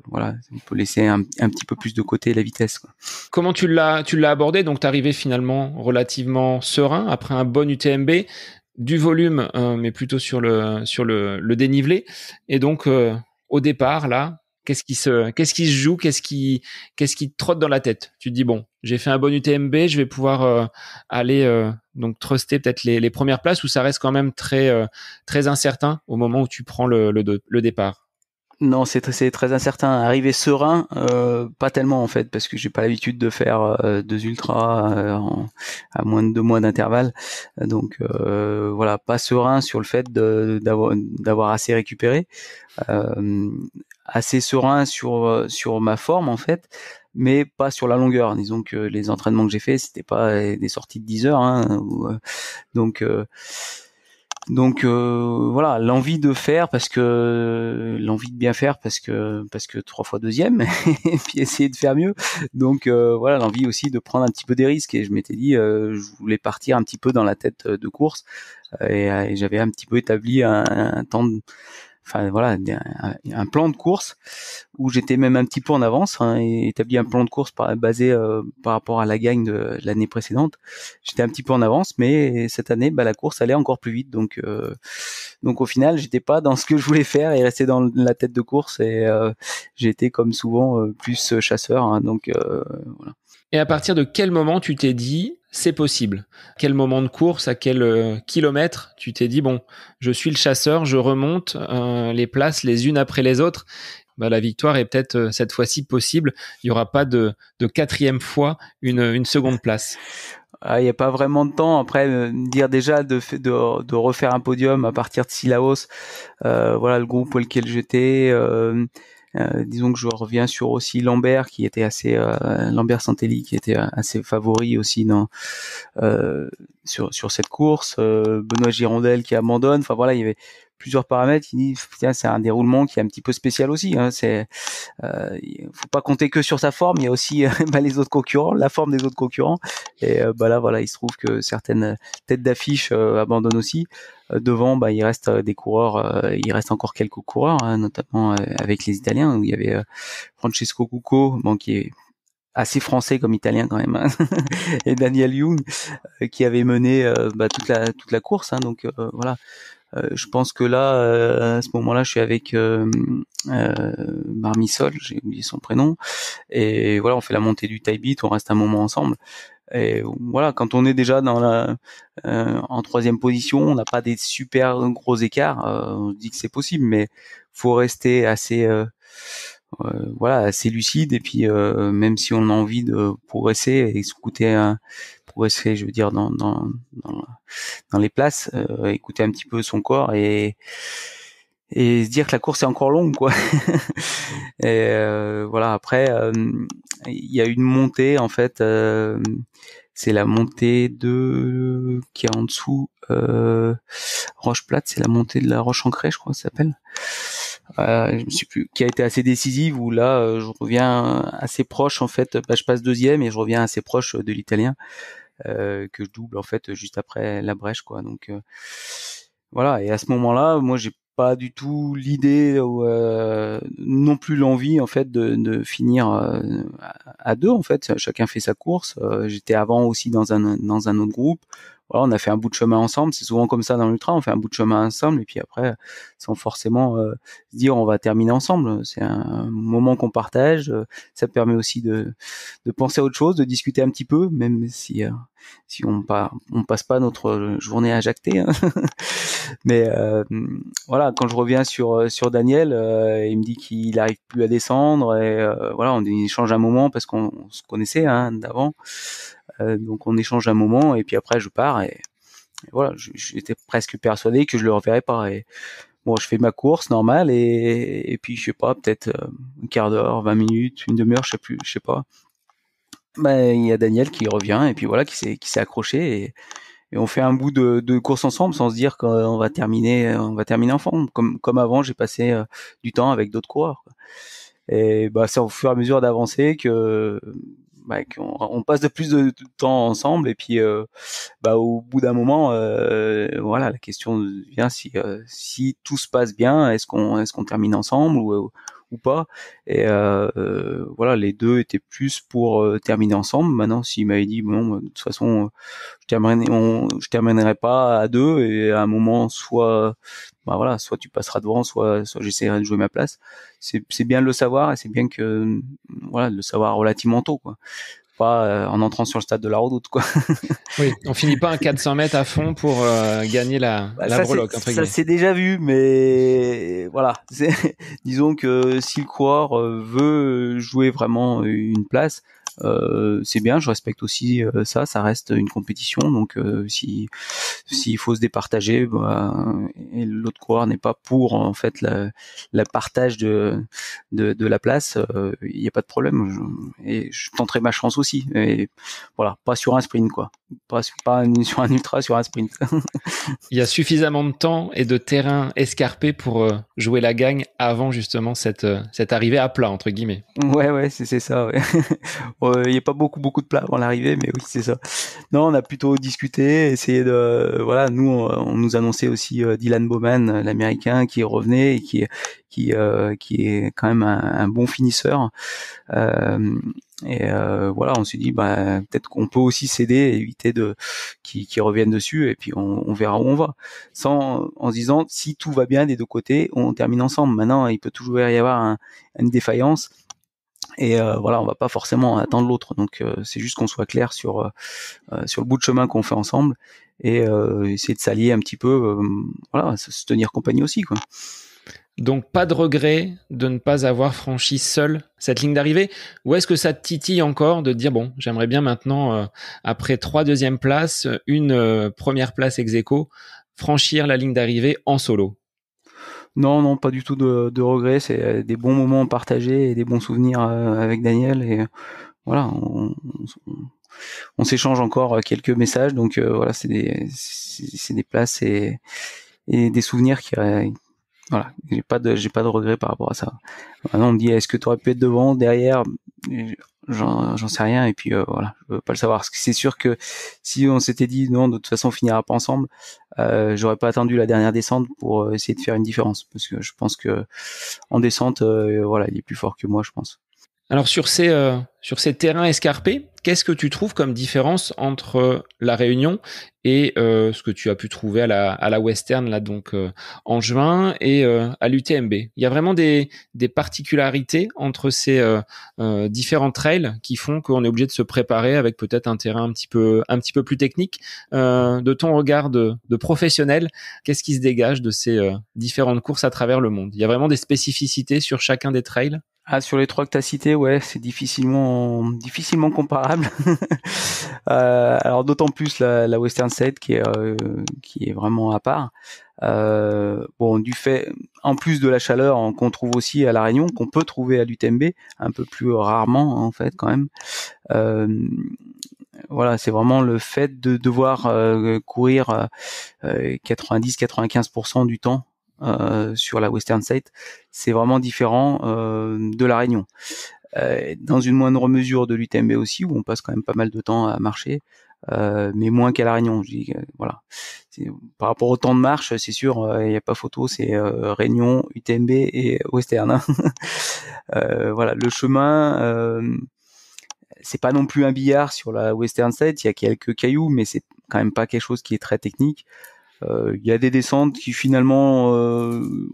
voilà, on peut laisser un petit peu plus de côté la vitesse, quoi. Comment tu l'as abordé? Donc, t'es arrivé finalement relativement serein après un bon UTMB. Du volume, mais plutôt sur le dénivelé. Et donc, au départ, là, qu'est-ce qui se joue, qu'est-ce qui te trotte dans la tête? Tu te dis bon, j'ai fait un bon UTMB, je vais pouvoir aller donc truster peut-être les premières places, où ça reste quand même très très incertain au moment où tu prends le départ. Non, c'est très incertain. Arriver serein, pas tellement en fait, parce que j'ai pas l'habitude de faire 2 ultras à moins de 2 mois d'intervalle. Donc voilà, pas serein sur le fait d'avoir assez récupéré, assez serein sur ma forme en fait, mais pas sur la longueur. Disons que les entraînements que j'ai faits, c'était pas des sorties de 10 heures, hein, donc voilà, l'envie de bien faire parce que 3 fois deuxième et puis essayer de faire mieux. Donc voilà, l'envie aussi de prendre un petit peu des risques, et je m'étais dit je voulais partir un petit peu dans la tête de course, et j'avais un petit peu établi un temps enfin voilà, un plan de course où j'étais même un petit peu en avance, hein, et établi un plan de course basé par rapport à la gagne de l'année précédente. J'étais un petit peu en avance, mais cette année, la course allait encore plus vite, donc au final, j'étais pas dans ce que je voulais faire et resté dans la tête de course, et j'étais comme souvent plus chasseur, hein, donc voilà. Et à partir de quel moment tu t'es dit c'est possible? Quel moment de course, à quel kilomètre tu t'es dit bon, je suis le chasseur, je remonte les places les unes après les autres, la victoire est peut-être cette fois-ci possible, il y aura pas de quatrième fois une seconde place? Il n'y a pas vraiment de temps. Après, dire déjà de refaire un podium à partir de Sillaos, voilà le groupe auquel j'étais. Disons que je reviens sur aussi Lambert, qui était Lambert Santelli, qui était assez favori aussi sur cette course. Benoît Girondel qui abandonne. Enfin voilà, il y avait plusieurs paramètres qui disent tiens, c'est un déroulement qui est un petit peu spécial aussi, hein. Faut pas compter que sur sa forme, il y a aussi les autres concurrents, la forme des autres concurrents, et là voilà, il se trouve que certaines têtes d'affiche abandonnent aussi. Devant, il reste des coureurs, il reste encore quelques coureurs, hein, notamment avec les Italiens, où il y avait Francesco Cucco, qui est assez français comme italien quand même, hein. Et Daniel Jung qui avait mené toute la course, hein, donc voilà. Je pense que là, à ce moment-là, je suis avec Marmisol, j'ai oublié son prénom, et voilà, on fait la montée du Taibit, on reste un moment ensemble. Et voilà, quand on est déjà en troisième position, on n'a pas des super gros écarts. On se dit que c'est possible, mais faut rester assez, voilà, assez lucide. Et puis même si on a envie de progresser et progresser, je veux dire dans, dans les places, écouter un petit peu son corps et se dire que la course est encore longue, quoi. Et voilà, après il y a une montée en fait, c'est la montée de qui est en dessous, Roche Plate, c'est la montée de la Roche Ancrée, je crois que ça s'appelle. Je me suis plus, qui a été assez décisive, où là je reviens assez proche en fait, je passe deuxième et je reviens assez proche de l'Italien, que je double en fait juste après la brèche, quoi. Donc voilà, et à ce moment-là, moi j'ai pas du tout l'idée ou non plus l'envie en fait de finir à deux, en fait. Chacun fait sa course. J'étais avant aussi dans un autre groupe. Voilà, on a fait un bout de chemin ensemble. C'est souvent comme ça dans l'ultra, on fait un bout de chemin ensemble et puis après, sans forcément se dire on va terminer ensemble. C'est un moment qu'on partage. Ça permet aussi de penser à autre chose, de discuter un petit peu, même si on passe pas notre journée à jacter, hein. Mais voilà, quand je reviens sur Daniel, il me dit qu'il arrive plus à descendre et voilà, on échange un moment parce qu'on se connaissait, hein, d'avant. Donc on échange un moment et puis après je pars et voilà, j'étais presque persuadé que je le reverrais pas. Et bon, je fais ma course normale et puis je sais pas, peut-être un quart d'heure, 20 minutes, une demi-heure, je sais pas. Ben il y a Daniel qui revient et puis voilà, qui s'est accroché et on fait un bout de course ensemble sans se dire qu'on on va terminer ensemble. Comme avant, j'ai passé du temps avec d'autres coureurs, quoi. Et bah c'est au fur et à mesure d'avancer que qu'on on passe de plus de temps ensemble et puis au bout d'un moment, voilà, la question vient si tout se passe bien, est-ce qu'on termine ensemble ou pas. Et voilà, les deux étaient plus pour terminer ensemble. Maintenant, s'il m'avait dit bon, de toute façon, je terminerai pas à deux et à un moment, soit voilà, soit tu passeras devant, soit j'essaierai de jouer ma place. C'est bien de le savoir et c'est bien que voilà, de le savoir relativement tôt, quoi. Pas en entrant sur le stade de la Redoute, quoi. Oui, on finit pas un 400 mètres à fond pour gagner la breloque, entre Ça guillemets. c'est déjà vu, mais voilà. Disons que si le coureur veut jouer vraiment une place, c'est bien. Je respecte aussi ça. Ça reste une compétition, donc s'il faut se départager, et l'autre coureur n'est pas pour en fait la partage de la place, il n'y a pas de problème. Et je tenterai ma chance aussi. Et voilà, pas sur un sprint, quoi. Pas sur un ultra, sur un sprint. Il y a suffisamment de temps et de terrain escarpé pour jouer la gagne avant justement cette arrivée à plat, entre guillemets. Ouais, c'est ça, ouais. Il y a pas beaucoup de plats avant l'arrivée, mais oui, c'est ça. Non, on a plutôt discuté, essayé de, voilà, nous, on nous annonçait aussi Dylan Bowman, l'américain, qui revenait et qui est quand même un bon finisseur. Voilà, on s'est dit, peut-être qu'on peut aussi s'aider et éviter qu'ils reviennent dessus et puis on verra où on va. En se disant, si tout va bien des deux côtés, on termine ensemble. Maintenant, il peut toujours y avoir une défaillance. Et voilà, on va pas forcément attendre l'autre. Donc c'est juste qu'on soit clair sur le bout de chemin qu'on fait ensemble et essayer de s'allier un petit peu, voilà, se tenir compagnie aussi, quoi. Donc pas de regret de ne pas avoir franchi seul cette ligne d'arrivée, ou est-ce que ça te titille encore de te dire bon, j'aimerais bien maintenant après 3 deuxièmes places, une première place ex aequo, franchir la ligne d'arrivée en solo? Non, pas du tout de regrets. C'est des bons moments partagés et des bons souvenirs avec Daniel. Et voilà, on s'échange encore quelques messages. Donc voilà, c'est des places et des souvenirs qui voilà, j'ai pas de regrets par rapport à ça. Maintenant on me dit est-ce que tu aurais pu être devant, derrière, j'en sais rien et puis voilà, je veux pas le savoir. Parce que c'est sûr que si on s'était dit non, de toute façon on finira pas ensemble, j'aurais pas attendu la dernière descente pour essayer de faire une différence parce que je pense que en descente voilà, il est plus fort que moi, je pense. Alors sur ces terrains escarpés, qu'est-ce que tu trouves comme différence entre la Réunion et ce que tu as pu trouver à la Western là donc en juin et à l'UTMB? Il y a vraiment des particularités entre ces différents trails qui font qu'on est obligé de se préparer avec peut-être un terrain un petit peu plus technique. De ton regard de professionnel, qu'est-ce qui se dégage de ces différentes courses à travers le monde? Il y a vraiment des spécificités sur chacun des trails? Ah, sur les trois que tu as cités, ouais, c'est difficilement comparable. Alors d'autant plus la Western State qui est vraiment à part. Bon, du fait, en plus de la chaleur qu'on trouve aussi à La Réunion, qu'on peut trouver à l'UTMB, un peu plus rarement en fait quand même. Euh, voilà, c'est vraiment le fait de devoir courir 90-95% du temps sur la Western State, c'est vraiment différent de La Réunion. Dans une moindre mesure de l'UTMB aussi, où on passe quand même pas mal de temps à marcher, mais moins qu'à La Réunion. Je dis, voilà. Par rapport au temps de marche, c'est sûr, il n'y a pas photo, c'est Réunion, UTMB et Western. Hein. Voilà, le chemin, c'est pas non plus un billard sur la Western State. Il y a quelques cailloux, mais c'est quand même pas quelque chose qui est très technique. Il y a des descentes qui finalement,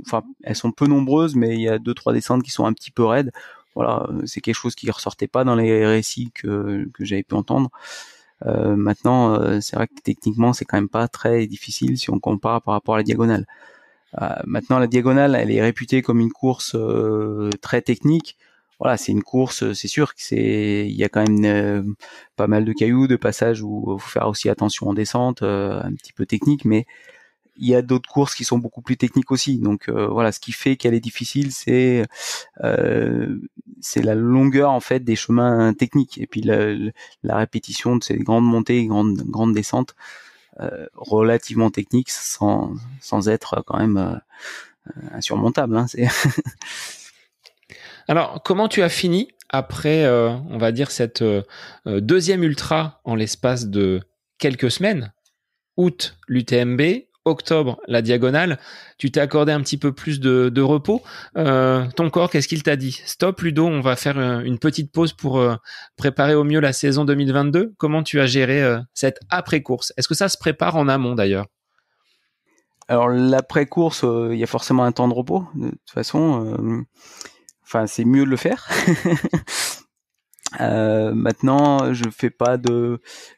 enfin, elles sont peu nombreuses, mais il y a 2-3 descentes qui sont un petit peu raides. Voilà, c'est quelque chose qui ressortait pas dans les récits que j'avais pu entendre. Maintenant, c'est vrai que techniquement, c'est quand même pas très difficile si on compare par rapport à la diagonale. Maintenant, la diagonale, elle est réputée comme une course très technique. Voilà, c'est une course, c'est sûr que il y a quand même pas mal de cailloux, de passages où il faut faire aussi attention en descente, un petit peu technique, mais il y a d'autres courses qui sont beaucoup plus techniques aussi. Donc voilà, ce qui fait qu'elle est difficile, c'est la longueur en fait des chemins techniques et puis la répétition de ces grandes montées, et grandes descentes relativement techniques, sans être quand même insurmontable. Hein, c'est Alors, comment tu as fini après, on va dire, cette deuxième ultra en l'espace de quelques semaines? Août, l'UTMB, octobre, la diagonale. Tu t'es accordé un petit peu plus de repos. Ton corps, qu'est-ce qu'il t'a dit? Stop, Ludo, on va faire une petite pause pour préparer au mieux la saison 2022. Comment tu as géré cette après-course? Est-ce que ça se prépare en amont d'ailleurs? Alors l'après-course, il y a forcément un temps de repos. De toute façon, enfin c'est mieux de le faire. Maintenant, je fais pas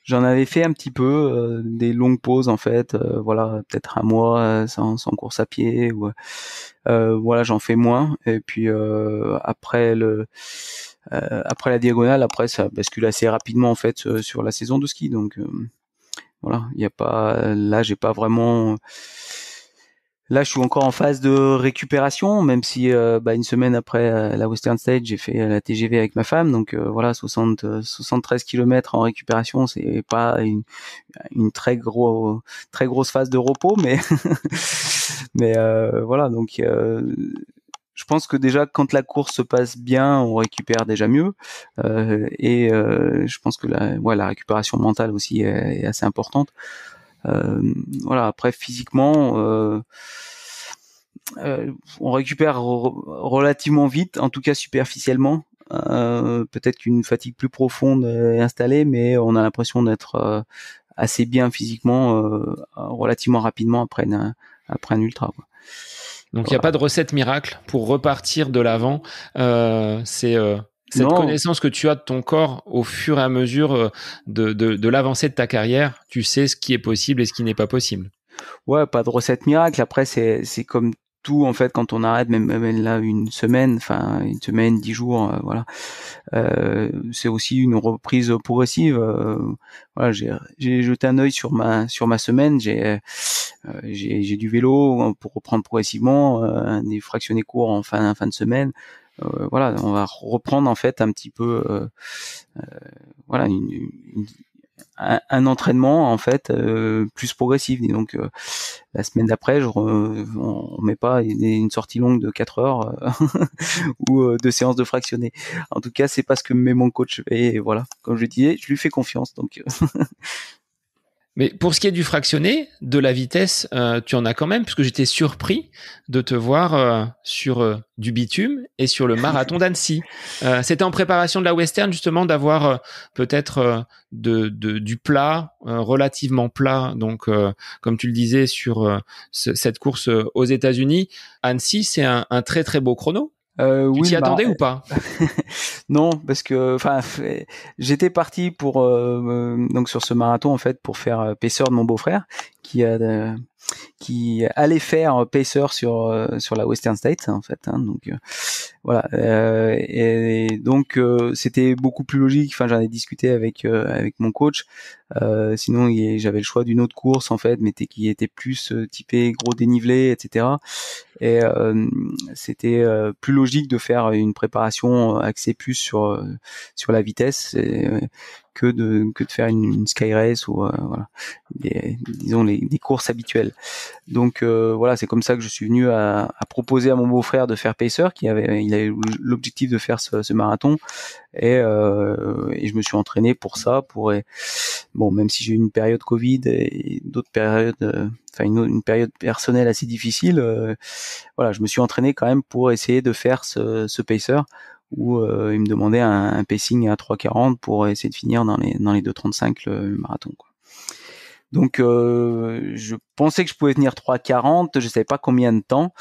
j'en avais fait un petit peu des longues pauses en fait. Voilà, peut-être un mois sans course à pied. Ou, voilà, j'en fais moins. Et puis après la diagonale, après ça bascule assez rapidement en fait sur la saison de ski. Donc voilà, il y a pas, là j'ai pas vraiment. Là, je suis encore en phase de récupération, même si une semaine après la Western State, j'ai fait la TGV avec ma femme. Donc voilà, 73 km en récupération, c'est pas une très grosse phase de repos, mais mais voilà. Donc je pense que déjà quand la course se passe bien, on récupère déjà mieux, et je pense que la récupération mentale aussi est assez importante. Voilà, après physiquement, on récupère relativement vite, en tout cas superficiellement. Peut-être qu'une fatigue plus profonde est installée, mais on a l'impression d'être assez bien physiquement relativement rapidement après un ultra. Quoi. Donc, il n'y a Voilà. pas de recette miracle pour repartir de l'avant. C'est cette connaissance que tu as de ton corps au fur et à mesure de l'avancée de ta carrière. Tu sais ce qui est possible et ce qui n'est pas possible. Ouais, pas de recette miracle. Après, c'est comme tout en fait quand on arrête, même là une semaine, 10 jours, voilà. C'est aussi une reprise progressive. Voilà, j'ai jeté un œil sur ma semaine. J'ai du vélo pour reprendre progressivement, des fractionnés courts en fin de semaine. Voilà, on va reprendre en fait un petit peu, voilà, un entraînement en fait plus progressif. Et donc la semaine d'après, on met pas une sortie longue de 4 heures ou 2 séances de fractionnés. En tout cas, c'est pas ce que me met mon coach. Et voilà, comme je disais, je lui fais confiance. Donc Mais pour ce qui est du fractionné, de la vitesse, tu en as quand même, puisque j'étais surpris de te voir sur du bitume et sur le marathon d'Annecy. C'était en préparation de la Western, justement, d'avoir peut-être du plat, relativement plat, donc comme tu le disais, sur cette course aux États-Unis. Annecy, c'est un très très beau chrono. Tu Oui, t'y attendais ou pas? non, parce que enfin j'étais parti pour donc sur ce marathon en fait pour faire pacer de mon beau-frère qui allait faire pacer sur la Western States en fait, hein, donc voilà, et donc c'était beaucoup plus logique. Enfin, j'en ai discuté avec mon coach. Sinon, j'avais le choix d'une autre course en fait, mais qui était plus typée gros dénivelé, etc. Et c'était plus logique de faire une préparation axée plus sur la vitesse que de faire une sky race ou voilà, disons des courses habituelles. Donc voilà, c'est comme ça que je suis venu à proposer à mon beau-frère de faire pacer, il avait l'objectif de faire ce marathon, et je me suis entraîné pour ça, bon, même si j'ai eu une période Covid et d'autres périodes, enfin une période personnelle assez difficile, voilà, je me suis entraîné quand même pour essayer de faire ce pacer où il me demandait un pacing à 3,40 pour essayer de finir dans les 2,35 le marathon, quoi. Donc je pensais que je pouvais tenir 3,40, je savais pas combien de temps.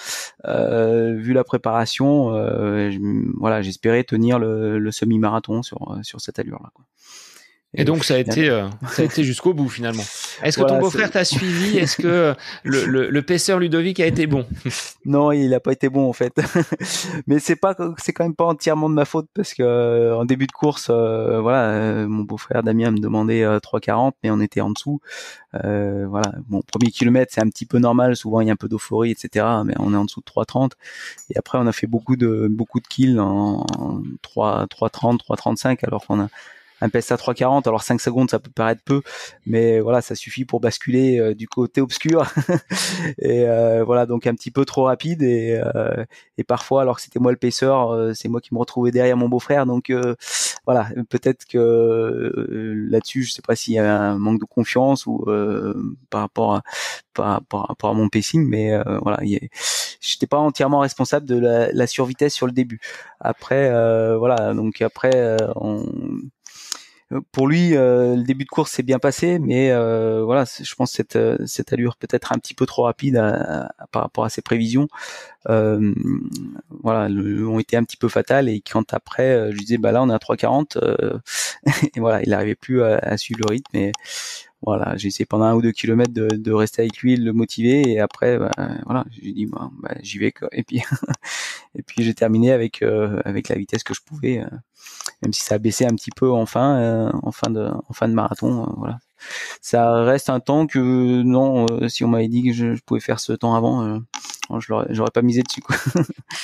Vu la préparation, voilà, j'espérais tenir le semi-marathon sur cette allure-là, quoi. Et donc ça a été jusqu'au bout finalement. Est-ce que ton beau-frère t'a suivi? Est-ce que le pacer Ludovic a été bon? Non, il a pas été bon en fait. Mais c'est quand même pas entièrement de ma faute, parce que en début de course, voilà, mon beau-frère Damien me demandait 3,40, mais on était en dessous. Voilà, bon, premier kilomètre c'est un petit peu normal, souvent il y a un peu d'euphorie, etc. Mais on est en dessous de 3,30. Et après on a fait beaucoup de kills en 3,30, 3,35, alors qu'on a un PS à 3,40, alors 5 secondes ça peut paraître peu, mais voilà, ça suffit pour basculer du côté obscur. Et voilà, donc un petit peu trop rapide, et parfois, alors que c'était moi le pacer, c'est moi qui me retrouvais derrière mon beau-frère, donc voilà, peut-être que là-dessus, je sais pas s'il y a un manque de confiance ou par rapport à mon pacing, mais voilà, j'étais pas entièrement responsable de la survitesse sur le début. Après voilà, donc après pour lui, le début de course s'est bien passé, mais voilà, je pense que cette allure peut-être un petit peu trop rapide par rapport à ses prévisions, voilà, ont été un petit peu fatales. Et quand après, je disais, bah là, on est à 3,40, et voilà, il n'arrivait plus à suivre le rythme. Et voilà, j'ai essayé pendant 1 ou 2 kilomètres de rester avec lui, de le motiver, et après, voilà, j'ai dit, bah, j'y vais, quoi. Et puis, et puis j'ai terminé avec la vitesse que je pouvais. Même si ça a baissé un petit peu en fin de marathon, voilà. Ça reste un temps que non, si on m'avait dit que je pouvais faire ce temps avant, j'aurais pas misé dessus, quoi.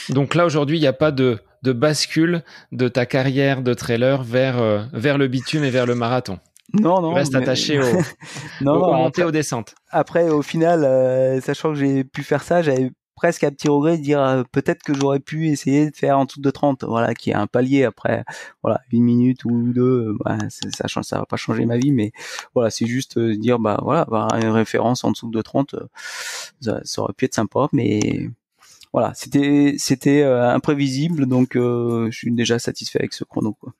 Donc là aujourd'hui, il n'y a pas de bascule de ta carrière de trailer vers le bitume et vers le marathon. Non, tu restes attaché aux montées, aux descentes. Après, au final, sachant que j'ai pu faire ça, j'avais presque un petit regret de dire peut-être que j'aurais pu essayer de faire en dessous de 30, voilà, qui est un palier. Après, voilà, 1 minute ou 2, ça va pas changer ma vie, mais voilà, c'est juste dire, bah voilà, avoir une référence en dessous de 30, ça aurait pu être sympa, mais voilà, c'était imprévisible, donc je suis déjà satisfait avec ce chrono, quoi.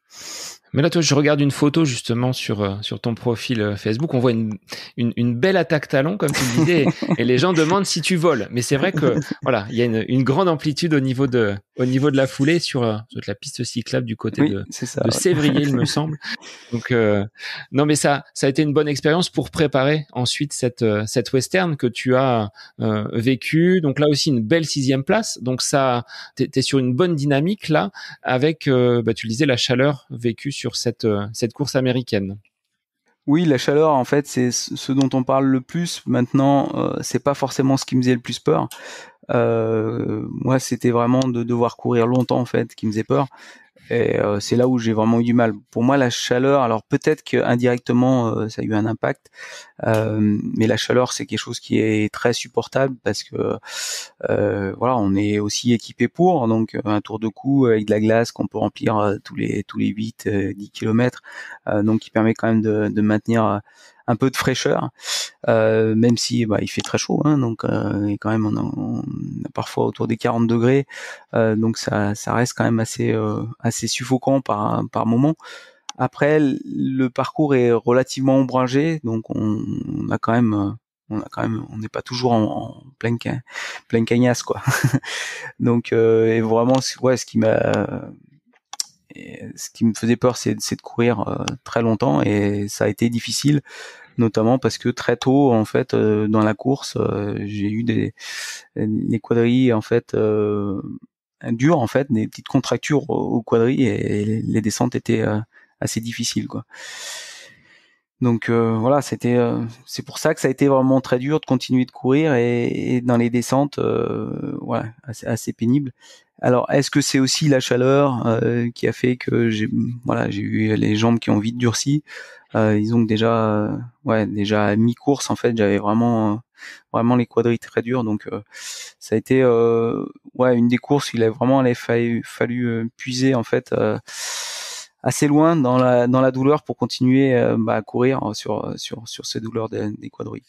Mais là, toi, je regarde une photo justement sur ton profil Facebook. On voit une belle attaque talon, comme tu le disais, et les gens demandent si tu voles. Mais c'est vrai que voilà, il y a une grande amplitude au niveau de la foulée sur la piste cyclable du côté de Sévrier, il me semble. Donc non, mais ça a été une bonne expérience pour préparer ensuite cette western que tu as vécue. Donc là aussi une belle 6e place. Donc ça, t'es sur une bonne dynamique là, avec tu le disais, la chaleur vécue sur cette course américaine. Oui, la chaleur, en fait, c'est ce dont on parle le plus maintenant. C'est pas forcément ce qui me faisait le plus peur. Moi, c'était vraiment de devoir courir longtemps, en fait, qui me faisait peur. Et c'est là où j'ai vraiment eu du mal. Pour moi, la chaleur, alors peut-être que indirectement ça a eu un impact, mais la chaleur c'est quelque chose qui est très supportable parce que voilà, on est aussi équipé pour, donc un tour de cou avec de la glace qu'on peut remplir tous les 8 10 kilomètres, donc qui permet quand même de maintenir un peu de fraîcheur, même si il fait très chaud, hein, donc et quand même on a parfois autour des 40 degrés, donc ça reste quand même assez suffocant par moment. Après, le parcours est relativement ombragé, donc on a quand même on n'est pas toujours en pleine cagnasse, quoi. Donc et vraiment ouais, ce qui me faisait peur, c'est de courir très longtemps, et ça a été difficile, notamment parce que très tôt en fait dans la course, j'ai eu les quadrilles en fait dures, en fait des petites contractures aux quadrilles, et les descentes étaient assez difficiles, quoi. Donc voilà, c'est pour ça que ça a été vraiment très dur de continuer de courir, et dans les descentes voilà, assez pénible. Alors est-ce que c'est aussi la chaleur qui a fait que j'ai eu les jambes qui ont vite durci. Disons que déjà à mi-course en fait, j'avais vraiment les quadrilles très durs, donc ça a été une des courses où il a vraiment fallu puiser en fait assez loin dans la douleur pour continuer à courir sur ces douleurs des quadrilles.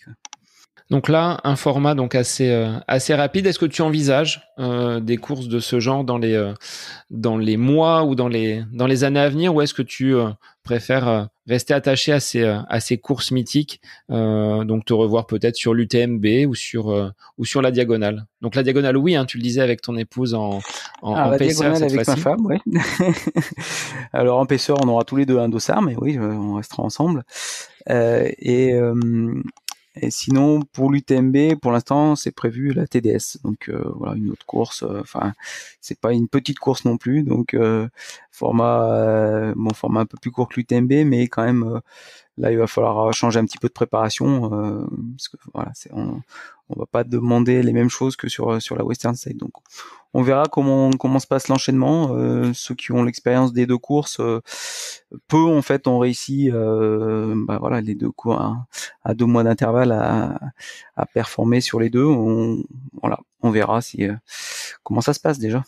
Donc là, un format donc assez rapide. Est-ce que tu envisages des courses de ce genre dans les mois ou dans les années à venir, ou est-ce que tu préfères rester attaché à ces courses mythiques, donc te revoir peut-être sur l'UTMB ou sur la diagonale? Donc la diagonale, oui, hein, tu le disais avec ton épouse en La paisseur diagonale cette avec ma fois-ci. femme, oui. Alors en paisseur, on aura tous les deux un dossard, mais oui, on restera ensemble. Et sinon, pour l'UTMB, pour l'instant, c'est prévu la TDS. Donc voilà, une autre course. Enfin, c'est pas une petite course non plus. Donc format un peu plus court que l'UTMB, mais quand même là, il va falloir changer un petit peu de préparation, parce que voilà, on va pas demander les mêmes choses que sur la Western State. Donc on verra comment se passe l'enchaînement. Ceux qui ont l'expérience des deux courses, peu en fait ont réussi, les deux cours à 2 mois d'intervalle à performer sur les deux. On verra comment ça se passe déjà.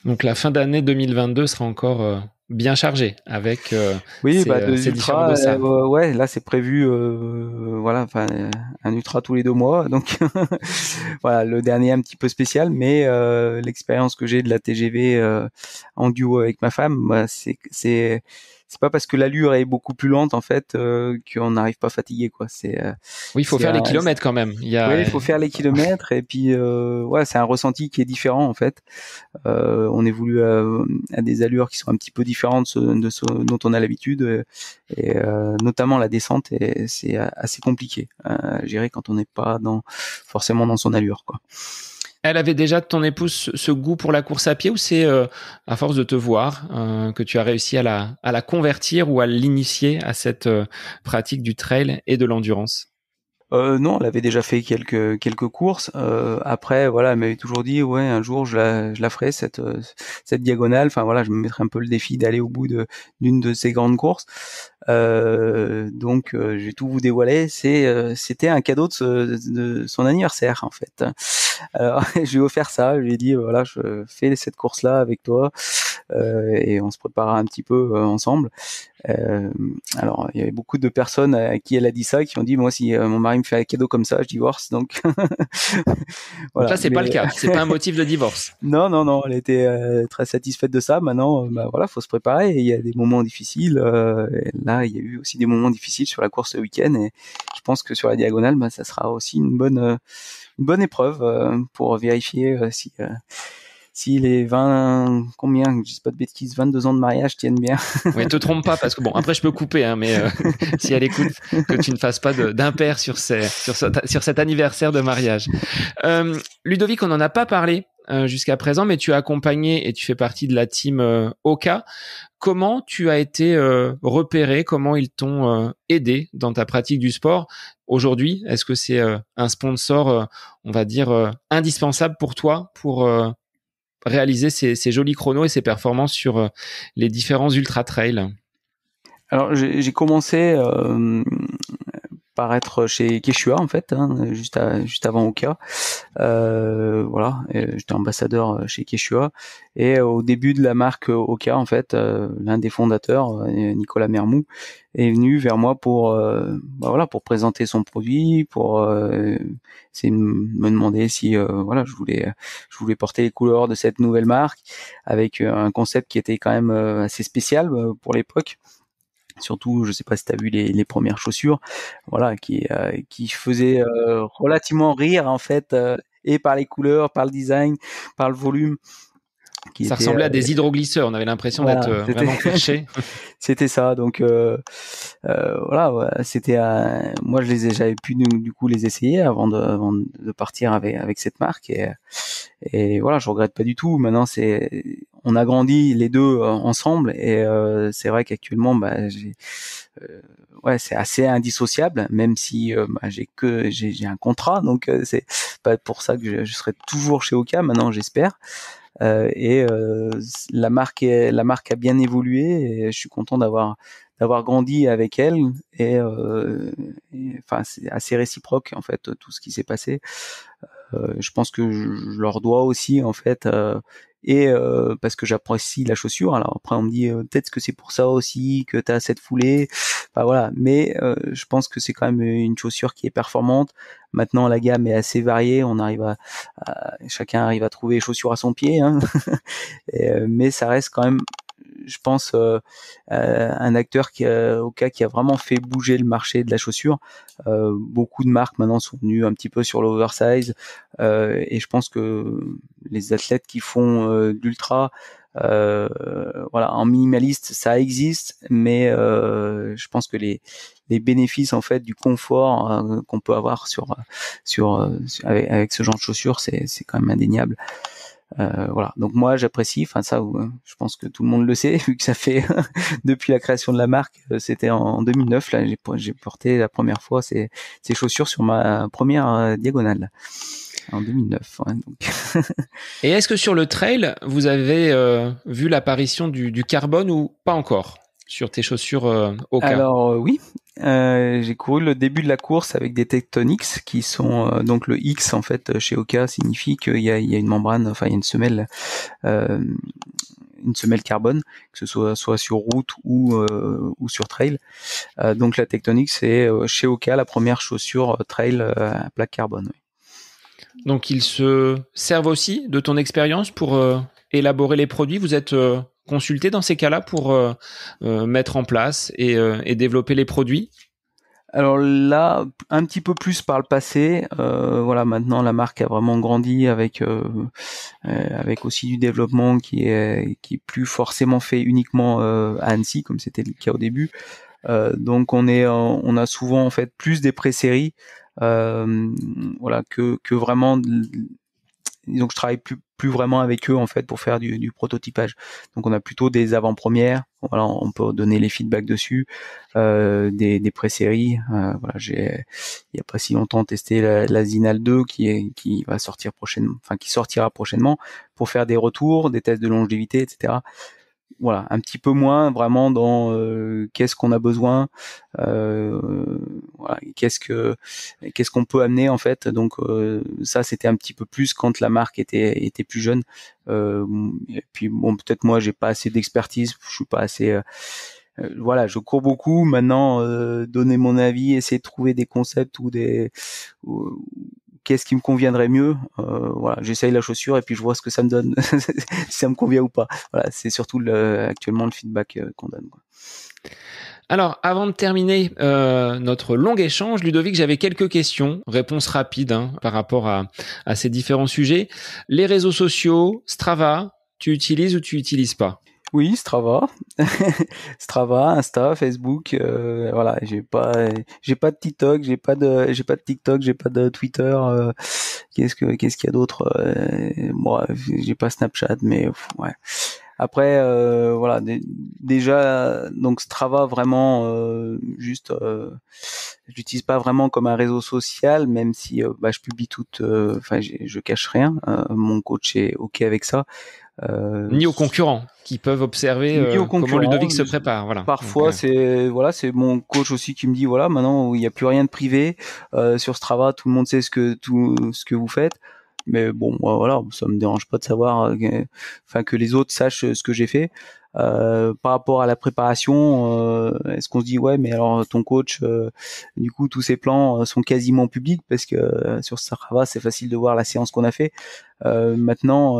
Donc la fin d'année 2022 sera encore bien chargée avec Oui, ces différents ultra, dossards. ouais, là c'est prévu, un ultra tous les 2 mois, donc voilà, le dernier un petit peu spécial, mais l'expérience que j'ai de la TGV en duo avec ma femme, c'est pas parce que l'allure est beaucoup plus lente en fait qu'on n'arrive pas fatigué, quoi. Oui, il faut faire les kilomètres quand même. Oui, il faut faire les kilomètres, et puis c'est un ressenti qui est différent en fait. On évolue à des allures qui sont un petit peu différentes de ce dont on a l'habitude, et notamment la descente, et c'est assez compliqué à gérer quand on n'est pas forcément dans son allure, quoi. Elle avait déjà, ton épouse, ce goût pour la course à pied, ou c'est à force de te voir que tu as réussi à la convertir ou à l'initier à cette pratique du trail et de l'endurance? Non, elle avait déjà fait quelques courses. Après, voilà, elle m'avait toujours dit, ouais, un jour je la ferai cette diagonale. Enfin voilà, je me mettrai un peu le défi d'aller au bout d'une de ces grandes courses. Donc, je vais tout vous dévoiler. C'était un cadeau de son anniversaire en fait. Alors, je lui ai offert ça. Je lui ai dit, voilà, je fais cette course-là avec toi, et on se préparera un petit peu ensemble. Alors, il y avait beaucoup de personnes à qui elle a dit ça, qui ont dit, moi, si mon mari me fait un cadeau comme ça, je divorce. Donc, Donc voilà. là, c'est pas le cas. C'est pas un motif de divorce. Non, elle était très satisfaite de ça. Maintenant, voilà, faut se préparer. Et il y a des moments difficiles. Et là, il y a eu aussi des moments difficiles sur la course ce week-end. Et je pense que sur la diagonale, ça sera aussi une bonne épreuve pour vérifier si les 20, combien, je dis pas de bêtises, 22 ans de mariage tiennent bien. Oui, te trompe pas, parce que bon, après je peux couper, hein, mais si elle écoute, que tu ne fasses pas d'impair sur cet anniversaire de mariage. Ludovic, on n'en a pas parlé jusqu'à présent, mais tu as accompagné et tu fais partie de la team Oka. Comment tu as été repéré? Comment ils t'ont aidé dans ta pratique du sport? Aujourd'hui, est-ce que c'est un sponsor, on va dire, indispensable pour toi, pour réaliser ces jolis chronos et ces performances sur les différents ultra trails? Alors j'ai commencé par être chez Quechua en fait, juste avant Oka. Voilà, j'étais ambassadeur chez Quechua et au début de la marque Oka en fait, l'un des fondateurs, Nicolas Mermou, est venu vers moi pour voilà, pour présenter son produit, pour essayer de me demander si voilà, je voulais porter les couleurs de cette nouvelle marque avec un concept qui était quand même assez spécial pour l'époque. Surtout, je sais pas si tu as vu les premières chaussures, voilà, qui faisaient relativement rire en fait, et par les couleurs, par le design, par le volume, qui Ça était ressemblait à des hydroglisseurs. On avait l'impression d'être voilà, c'était vraiment perché. c'était ça. Donc voilà, ouais, c'était moi j'avais pu du coup les essayer avant de partir avec cette marque et voilà, je regrette pas du tout. Maintenant, on a grandi les deux ensemble et c'est vrai qu'actuellement, bah, ouais, c'est assez indissociable, même si bah, j'ai un contrat, donc c'est pas pour ça que je serai toujours chez Oka. Maintenant, j'espère. Et la marque a bien évolué et je suis content d'avoir grandi avec elle enfin c'est assez réciproque en fait tout ce qui s'est passé. Je pense que je leur dois aussi en fait parce que j'apprécie la chaussure. Alors après on me dit peut-être que c'est pour ça aussi que tu as cette foulée. Bah voilà, mais je pense que c'est quand même une chaussure qui est performante. Maintenant la gamme est assez variée, on arrive chacun arrive à trouver les chaussures à son pied hein. Mais ça reste quand même je pense un acteur qui a vraiment fait bouger le marché de la chaussure. Beaucoup de marques maintenant sont venues un petit peu sur l'oversize et je pense que les athlètes qui font de l'ultra voilà en minimaliste ça existe mais je pense que les bénéfices en fait du confort qu'on peut avoir avec ce genre de chaussures c'est quand même indéniable. Voilà. Donc moi j'apprécie, enfin ça, je pense que tout le monde le sait, vu que ça fait depuis la création de la marque, c'était en 2009 là, j'ai porté la première fois ces chaussures sur ma première diagonale en 2009. Ouais, donc. Et est-ce que sur le trail, vous avez vu l'apparition du carbone ou pas encore sur tes chaussures Oka? Alors oui, j'ai couru le début de la course avec des Tectonics qui sont donc le X en fait chez Oka signifie qu'il y a une membrane, enfin il y a une semelle carbone, que ce soit sur route ou sur trail. Donc la Tectonics c'est chez Oka la première chaussure trail à plaque carbone. Oui. Donc ils se servent aussi de ton expérience pour élaborer les produits. Vous êtes consulté dans ces cas-là pour mettre en place et développer les produits? Alors là, un petit peu plus par le passé. Voilà, maintenant la marque a vraiment grandi avec aussi du développement qui est plus forcément fait uniquement à Annecy comme c'était le cas au début. Donc on a souvent en fait plus des pré-séries, voilà que vraiment. Donc je travaille plus vraiment avec eux en fait pour faire du prototypage. Donc on a plutôt des avant-premières. Voilà, on peut donner les feedbacks dessus, des pré-séries. Voilà, il y a pas si longtemps testé la Zinal 2 qui va sortir prochainement, enfin qui sortira prochainement pour faire des retours, des tests de longévité, etc. Voilà, un petit peu moins vraiment dans qu'est-ce qu'on a besoin, voilà, qu'est-ce qu'on peut amener en fait. Donc ça c'était un petit peu plus quand la marque était plus jeune. Et puis bon peut-être moi j'ai pas assez d'expertise, je suis pas assez voilà, je cours beaucoup maintenant. Donner mon avis, essayer de trouver des concepts qu'est-ce qui me conviendrait mieux. Voilà, j'essaye la chaussure et puis je vois ce que ça me donne, si ça me convient ou pas. Voilà, c'est surtout actuellement le feedback qu'on donne, quoi. Alors, avant de terminer notre long échange, Ludovic, j'avais quelques questions, réponses rapides par rapport à ces différents sujets. Les réseaux sociaux, Strava, tu utilises ou tu utilises pas? Oui, Strava, Strava, Insta, Facebook, voilà. J'ai pas de TikTok, j'ai pas de TikTok, j'ai pas de Twitter. Qu'est-ce qu'il y a d'autre? Moi, j'ai pas Snapchat, mais ouais. Après, voilà, déjà, donc Strava vraiment juste, je l'utilise pas vraiment comme un réseau social, même si je publie enfin, je cache rien. Mon coach est ok avec ça. Ni aux concurrents qui peuvent observer Ni aux comment concurrents. Ludovic se prépare. Voilà. Donc, Parfois, c'est mon coach aussi qui me dit voilà, maintenant il n'y a plus rien de privé sur Strava, tout le monde sait tout ce que vous faites. Mais bon, moi, voilà, ça me dérange pas de savoir, enfin que les autres sachent ce que j'ai fait. Par rapport à la préparation, est-ce qu'on se dit ouais, mais alors ton coach, du coup, tous ses plans sont quasiment publics parce que sur Strava, c'est facile de voir la séance qu'on a fait. Maintenant,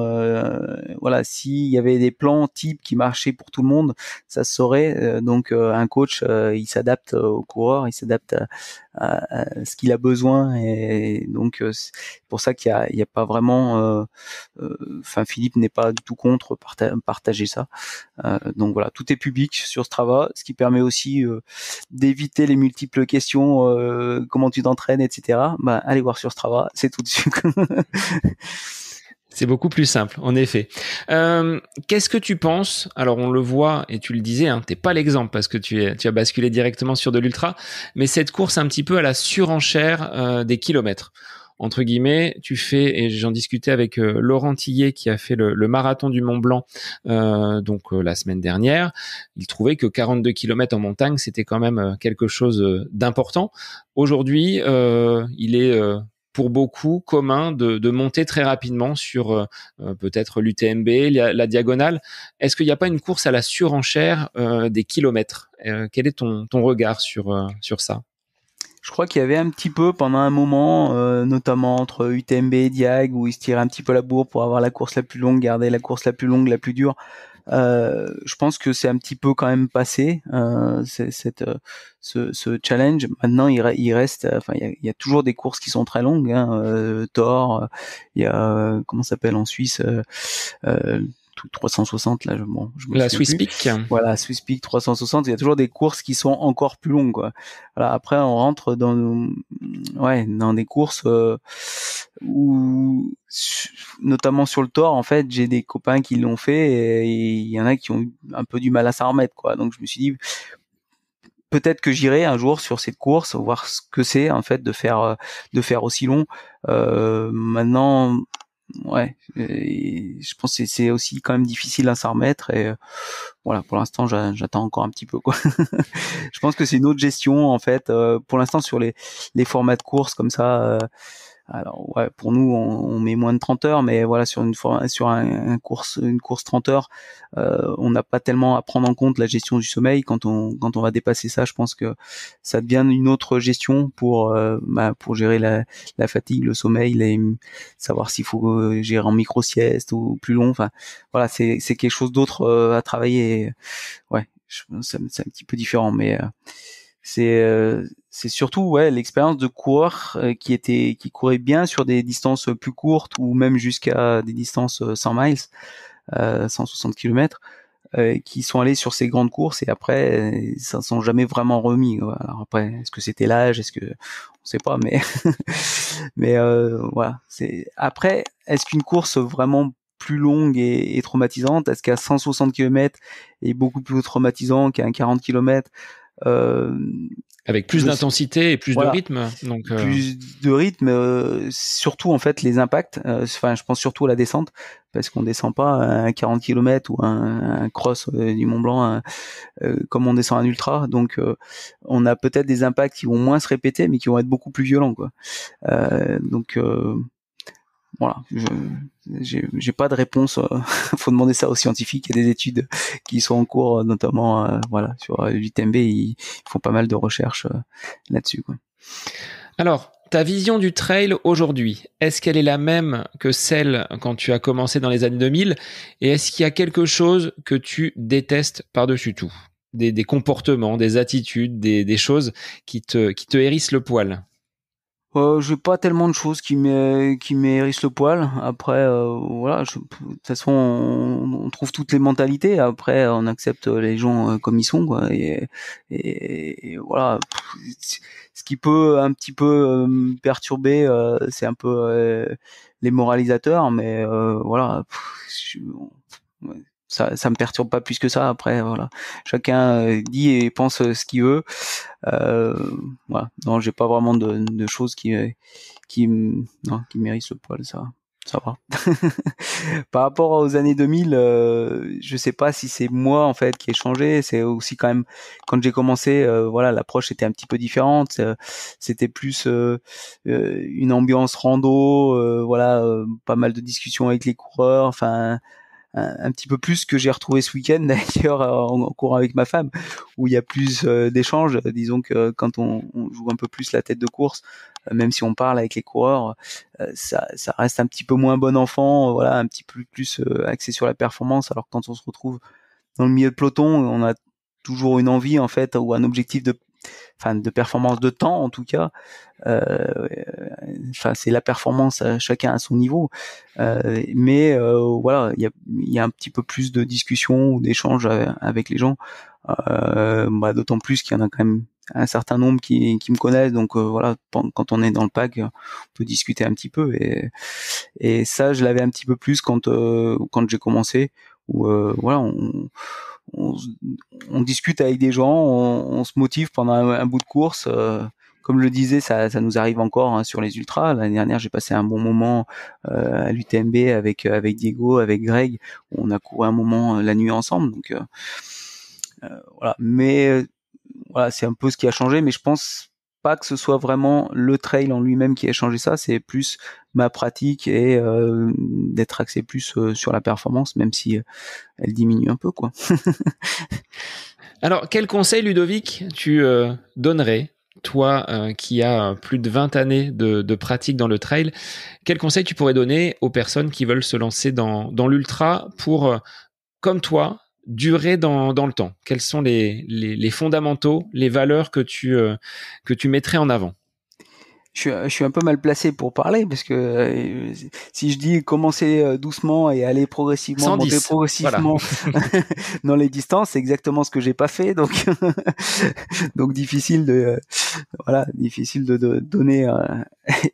voilà, s'il y avait des plans types qui marchaient pour tout le monde, ça se saurait. Donc, un coach, il s'adapte au coureur, il s'adapte à ce qu'il a besoin, et donc c'est pour ça il y a pas vraiment. Enfin, Philippe n'est pas du tout contre partager ça. Donc voilà, tout est public sur Strava, ce qui permet aussi d'éviter les multiples questions, comment tu t'entraînes, etc. Allez voir sur Strava, c'est tout dessus. c'est beaucoup plus simple, en effet. Qu'est-ce que tu penses? Alors, on le voit, et tu le disais, hein, t'es pas l'exemple parce que tu as basculé directement sur de l'ultra, mais cette course un petit peu à la surenchère des kilomètres. Entre guillemets, tu fais, et j'en discutais avec Laurent Tillet qui a fait le marathon du Mont Blanc la semaine dernière. Il trouvait que 42 kilomètres en montagne, c'était quand même quelque chose d'important. Aujourd'hui, il est pour beaucoup commun de monter très rapidement sur peut-être l'UTMB, la diagonale. Est-ce qu'il n'y a pas une course à la surenchère des kilomètres? Quel est ton regard sur ça? Je crois qu'il y avait un petit peu pendant un moment, notamment entre UTMB et Diag, où ils se tiraient un petit peu la bourre pour avoir la course la plus longue, garder la course la plus longue, la plus dure. Je pense que c'est un petit peu quand même passé, ce challenge. Maintenant, il reste, enfin, il y a toujours des courses qui sont très longues. Thor, il y a comment ça s'appelle en Suisse, tout 360 là, je me La souviens Swiss plus. Peak. Voilà, Swiss Peak 360. Il y a toujours des courses qui sont encore plus longues, quoi. Voilà, après, on rentre dans des courses où, notamment sur le Thor, en fait, j'ai des copains qui l'ont fait et il y en a qui ont eu un peu du mal à s'en remettre, quoi. Donc, je me suis dit, peut-être que j'irai un jour sur cette course, voir ce que c'est, en fait, de faire aussi long. Maintenant, ouais, et je pense que c'est aussi quand même difficile à s'en remettre, et voilà, pour l'instant j'attends encore un petit peu, quoi. Je pense que c'est une autre gestion, en fait, pour l'instant sur les formats de course comme ça. Alors ouais, pour nous on met moins de 30 heures, mais voilà, sur une course 30 heures, on n'a pas tellement à prendre en compte la gestion du sommeil. Quand on va dépasser ça, je pense que ça devient une autre gestion pour gérer la fatigue, le sommeil, savoir s'il faut gérer en micro sieste ou plus long. Enfin voilà, c'est quelque chose d'autre à travailler. Ouais, c'est un petit peu différent, mais c'est surtout ouais l'expérience de coureur qui courait bien sur des distances plus courtes, ou même jusqu'à des distances 100 miles, 160 km, qui sont allés sur ces grandes courses, et après ça ne sont jamais vraiment remis, quoi. Alors après, est-ce que c'était l'âge, est-ce que on sait pas, mais mais voilà, c'est après, est-ce qu'une course vraiment plus longue et traumatisante, est-ce qu'à 160 km est beaucoup plus traumatisant qu'un 40 km? Avec plus d'intensité et plus de Voilà, rythme. Donc, plus de rythme, surtout en fait les impacts. Enfin, je pense surtout à la descente, parce qu'on descend pas un 40 km ou un cross du Mont Blanc comme on descend un ultra. Donc, on a peut-être des impacts qui vont moins se répéter, mais qui vont être beaucoup plus violents, quoi. Donc voilà, j'ai pas de réponse. Faut demander ça aux scientifiques. Il y a des études qui sont en cours, notamment voilà, sur l'UTMB. Ils font pas mal de recherches là-dessus, quoi. alors, ta vision du trail aujourd'hui, est-ce qu'elle est la même que celle quand tu as commencé dans les années 2000? Et est-ce qu'il y a quelque chose que tu détestes par-dessus tout? Des comportements, des attitudes, des choses qui te hérissent le poil? J'ai pas tellement de choses qui m'hérissent le poil. Après, voilà, de toute façon, on trouve toutes les mentalités. Après, on accepte les gens comme ils sont, quoi. Et voilà. Ce qui peut un petit peu me perturber, c'est un peu les moralisateurs, mais voilà. Ouais, ça me perturbe pas plus que ça. Après, voilà, chacun dit et pense ce qu'il veut. Voilà, non, j'ai pas vraiment de choses qui méritent le poil, ça va. Par rapport aux années 2000, je sais pas si c'est moi en fait qui ai changé. C'est aussi quand même quand j'ai commencé, voilà, l'approche était un petit peu différente. C'était plus une ambiance rando, voilà, pas mal de discussions avec les coureurs. Enfin, un petit peu plus que j'ai retrouvé ce week-end d'ailleurs en courant avec ma femme, où il y a plus d'échanges. Disons que quand on joue un peu plus la tête de course, même si on parle avec les coureurs, ça reste un petit peu moins bon enfant, voilà, un petit peu plus axé sur la performance. Alors que quand on se retrouve dans le milieu de peloton, on a toujours une envie en fait ou un objectif de performance de temps en tout cas. C'est la performance, chacun à son niveau, mais voilà, il y a un petit peu plus de discussion ou d'échanges avec les gens, d'autant plus qu'il y en a quand même un certain nombre qui me connaissent, donc voilà, quand on est dans le pack, on peut discuter un petit peu, et ça je l'avais un petit peu plus quand j'ai commencé, où voilà, on, on discute avec des gens, on se motive pendant un bout de course. Comme je le disais, ça nous arrive encore sur les ultras. L'année dernière, j'ai passé un bon moment à l'UTMB avec Diego, avec Greg. On a couru un moment la nuit ensemble. Donc voilà. Mais voilà, c'est un peu ce qui a changé. Mais je pense pas que ce soit vraiment le trail en lui-même qui a changé ça. C'est plus ma pratique et d'être axé plus sur la performance, même si elle diminue un peu, quoi. Alors, quel conseil, Ludovic, tu donnerais, toi qui as plus de 20 années de pratique dans le trail, quel conseil tu pourrais donner aux personnes qui veulent se lancer dans l'ultra pour, comme toi, durer dans le temps? Quels sont les fondamentaux, les valeurs que tu mettrais en avant? Je suis un peu mal placé pour parler parce que si je dis commencer doucement et aller progressivement, 110, monter progressivement voilà. Dans les distances, c'est exactement ce que j'ai pas fait, donc donc difficile de donner.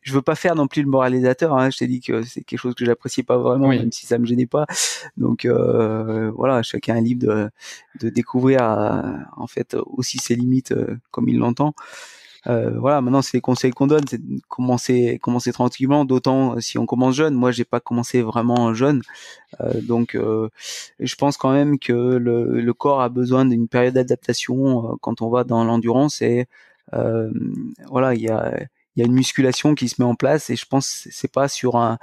Je veux pas faire non plus le moralisateur. Hein. Je t'ai dit que c'est quelque chose que j'appréciais pas vraiment, oui. Même si ça me gênait pas. Donc voilà, chacun est libre de découvrir en fait aussi ses limites comme il l'entend. Voilà, maintenant c'est les conseils qu'on donne, c'est de commencer tranquillement, d'autant si on commence jeune. Moi, j'ai pas commencé vraiment jeune, donc je pense quand même que le corps a besoin d'une période d'adaptation quand on va dans l'endurance, et voilà, il y a une musculation qui se met en place, et je pense que c'est pas sur un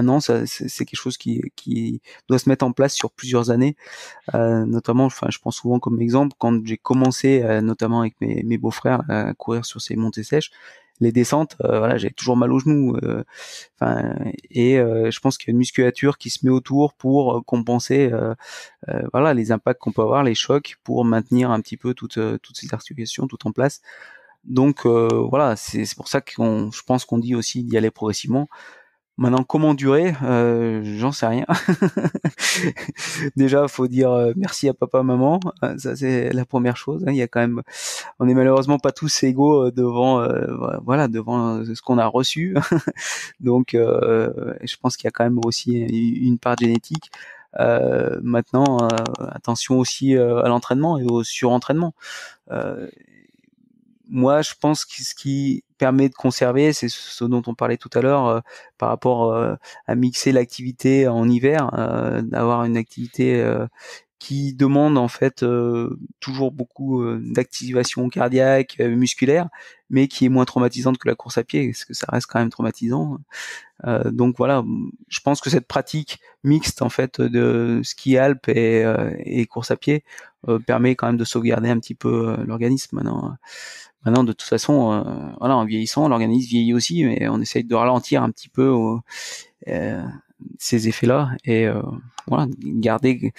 an, c'est quelque chose qui doit se mettre en place sur plusieurs années. Notamment, je pense souvent comme exemple quand j'ai commencé, notamment avec mes beaux-frères, à courir sur ces montées sèches, les descentes, voilà, j'avais toujours mal aux genoux, je pense qu'il y a une musculature qui se met autour pour compenser, voilà, les impacts qu'on peut avoir, les chocs, pour maintenir un petit peu toutes ces articulations tout en place. Donc voilà, c'est pour ça je pense qu'on dit aussi d'y aller progressivement. Maintenant, comment durer, j'en sais rien. Déjà, faut dire merci à papa, maman. Ça, c'est la première chose. Il y a quand même, on est malheureusement pas tous égaux devant ce qu'on a reçu. Donc, je pense qu'il y a quand même aussi une part génétique. Maintenant, attention aussi à l'entraînement et au surentraînement. Moi, je pense que ce qui permet de conserver, c'est ce dont on parlait tout à l'heure, par rapport à mixer l'activité en hiver, d'avoir une activité qui demande en fait toujours beaucoup d'activation cardiaque, musculaire, mais qui est moins traumatisante que la course à pied, parce que ça reste quand même traumatisant. Donc voilà, je pense que cette pratique mixte en fait de ski alpe et course à pied permet quand même de sauvegarder un petit peu l'organisme. Maintenant, de toute façon, voilà, en vieillissant, l'organisme vieillit aussi, mais on essaye de ralentir un petit peu ces effets-là, et voilà, garder.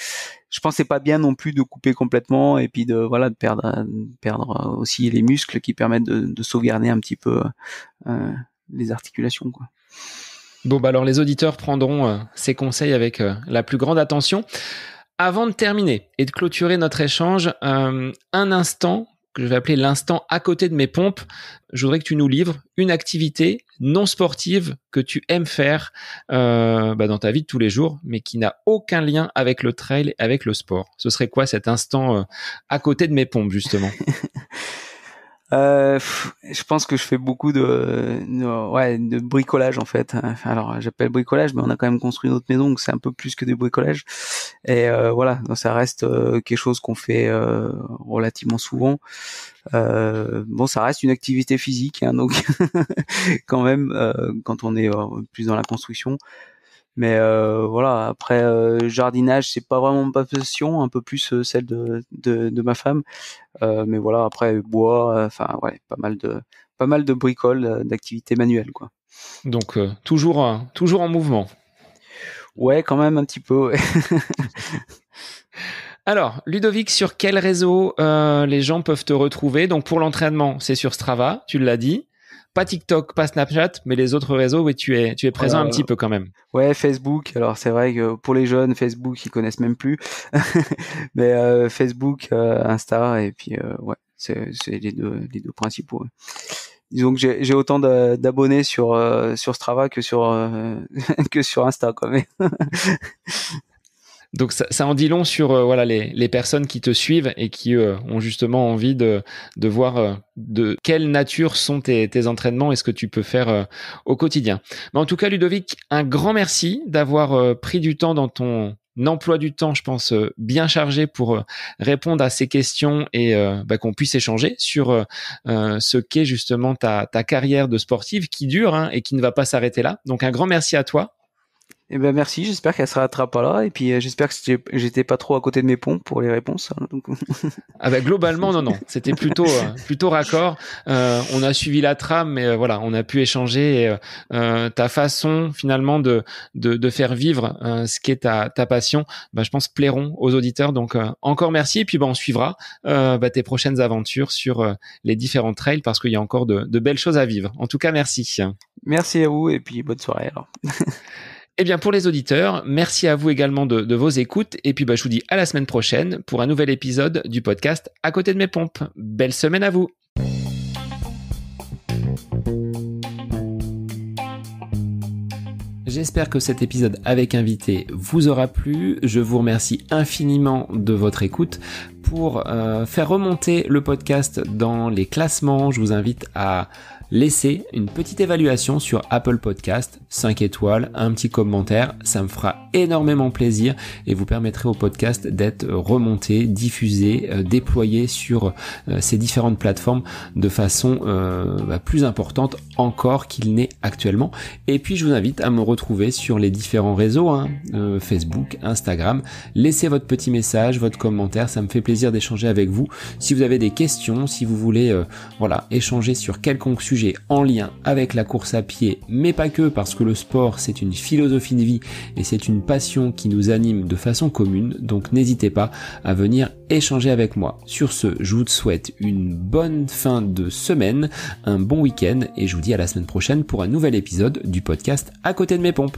Je pense que c'est pas bien non plus de couper complètement, et puis de perdre aussi les muscles qui permettent de sauvegarder un petit peu les articulations, quoi. Bon, alors les auditeurs prendront ces conseils avec la plus grande attention. Avant de terminer et de clôturer notre échange, un instant que je vais appeler l'instant à côté de mes pompes. Je voudrais que tu nous livres une activité non sportive que tu aimes faire dans ta vie de tous les jours, mais qui n'a aucun lien avec le trail et avec le sport. Ce serait quoi cet instant à côté de mes pompes, justement? Je pense que je fais beaucoup de bricolage en fait. Alors j'appelle bricolage, mais on a quand même construit notre maison, donc c'est un peu plus que du bricolage. Et voilà, donc ça reste quelque chose qu'on fait relativement souvent. Bon, ça reste une activité physique, hein, donc quand même quand on est plus dans la construction. Mais voilà, après jardinage, c'est pas vraiment ma passion, un peu plus celle de ma femme. Mais voilà, après bois, enfin ouais, pas mal de bricoles, d'activités manuelles quoi. Donc toujours en mouvement. Ouais, quand même un petit peu. Ouais. Alors, Ludovic, sur quel réseau les gens peuvent te retrouver? Donc pour l'entraînement, c'est sur Strava, tu l'as dit. Pas TikTok, pas Snapchat, mais les autres réseaux, oui, tu es présent un petit peu quand même. Ouais, Facebook. Alors c'est vrai que pour les jeunes, Facebook, ils connaissent même plus. Mais Facebook, Insta, et puis ouais, c'est les deux principaux. Ouais. Disons que j'ai autant d'abonnés sur Strava que sur que sur Insta, quoi. Mais Donc ça en dit long sur les personnes qui te suivent et qui ont justement envie de voir de quelle nature sont tes entraînements et ce que tu peux faire au quotidien. Mais en tout cas, Ludovic, un grand merci d'avoir pris du temps dans ton emploi du temps, je pense, bien chargé pour répondre à ces questions et qu'on puisse échanger sur ce qu'est justement ta carrière de sportive qui dure et qui ne va pas s'arrêter là. Donc un grand merci à toi. Eh ben merci, j'espère qu'elle s'arrêtera pas là, et puis j'espère que j'étais pas trop à côté de mes pompes pour les réponses. Hein, donc... globalement non, c'était plutôt raccord. On a suivi la trame, mais voilà, on a pu échanger. Et, ta façon finalement de faire vivre ce qui est ta passion, je pense plairont aux auditeurs. Donc encore merci, et puis on suivra tes prochaines aventures sur les différents trails parce qu'il y a encore de belles choses à vivre. En tout cas, merci. Merci à vous, et puis bonne soirée alors. Eh bien, pour les auditeurs, merci à vous également de vos écoutes. Et puis, je vous dis à la semaine prochaine pour un nouvel épisode du podcast À côté de mes pompes. Belle semaine à vous. J'espère que cet épisode avec invité vous aura plu. Je vous remercie infiniment de votre écoute. Pour faire remonter le podcast dans les classements, je vous invite à laissez une petite évaluation sur Apple Podcast, 5 étoiles, un petit commentaire, ça me fera énormément plaisir et vous permettrez au podcast d'être remonté, diffusé, déployé sur ces différentes plateformes de façon plus importante encore qu'il n'est actuellement. Et puis je vous invite à me retrouver sur les différents réseaux, Facebook, Instagram. Laissez votre petit message, votre commentaire, ça me fait plaisir d'échanger avec vous. Si vous avez des questions, si vous voulez échanger sur quelconque sujet en lien avec la course à pied, mais pas que, parce que le sport c'est une philosophie de vie et c'est une passion qui nous anime de façon commune, donc n'hésitez pas à venir échanger avec moi. Sur ce, je vous souhaite une bonne fin de semaine, un bon week-end et je vous dis à la semaine prochaine pour un nouvel épisode du podcast À côté de mes pompes.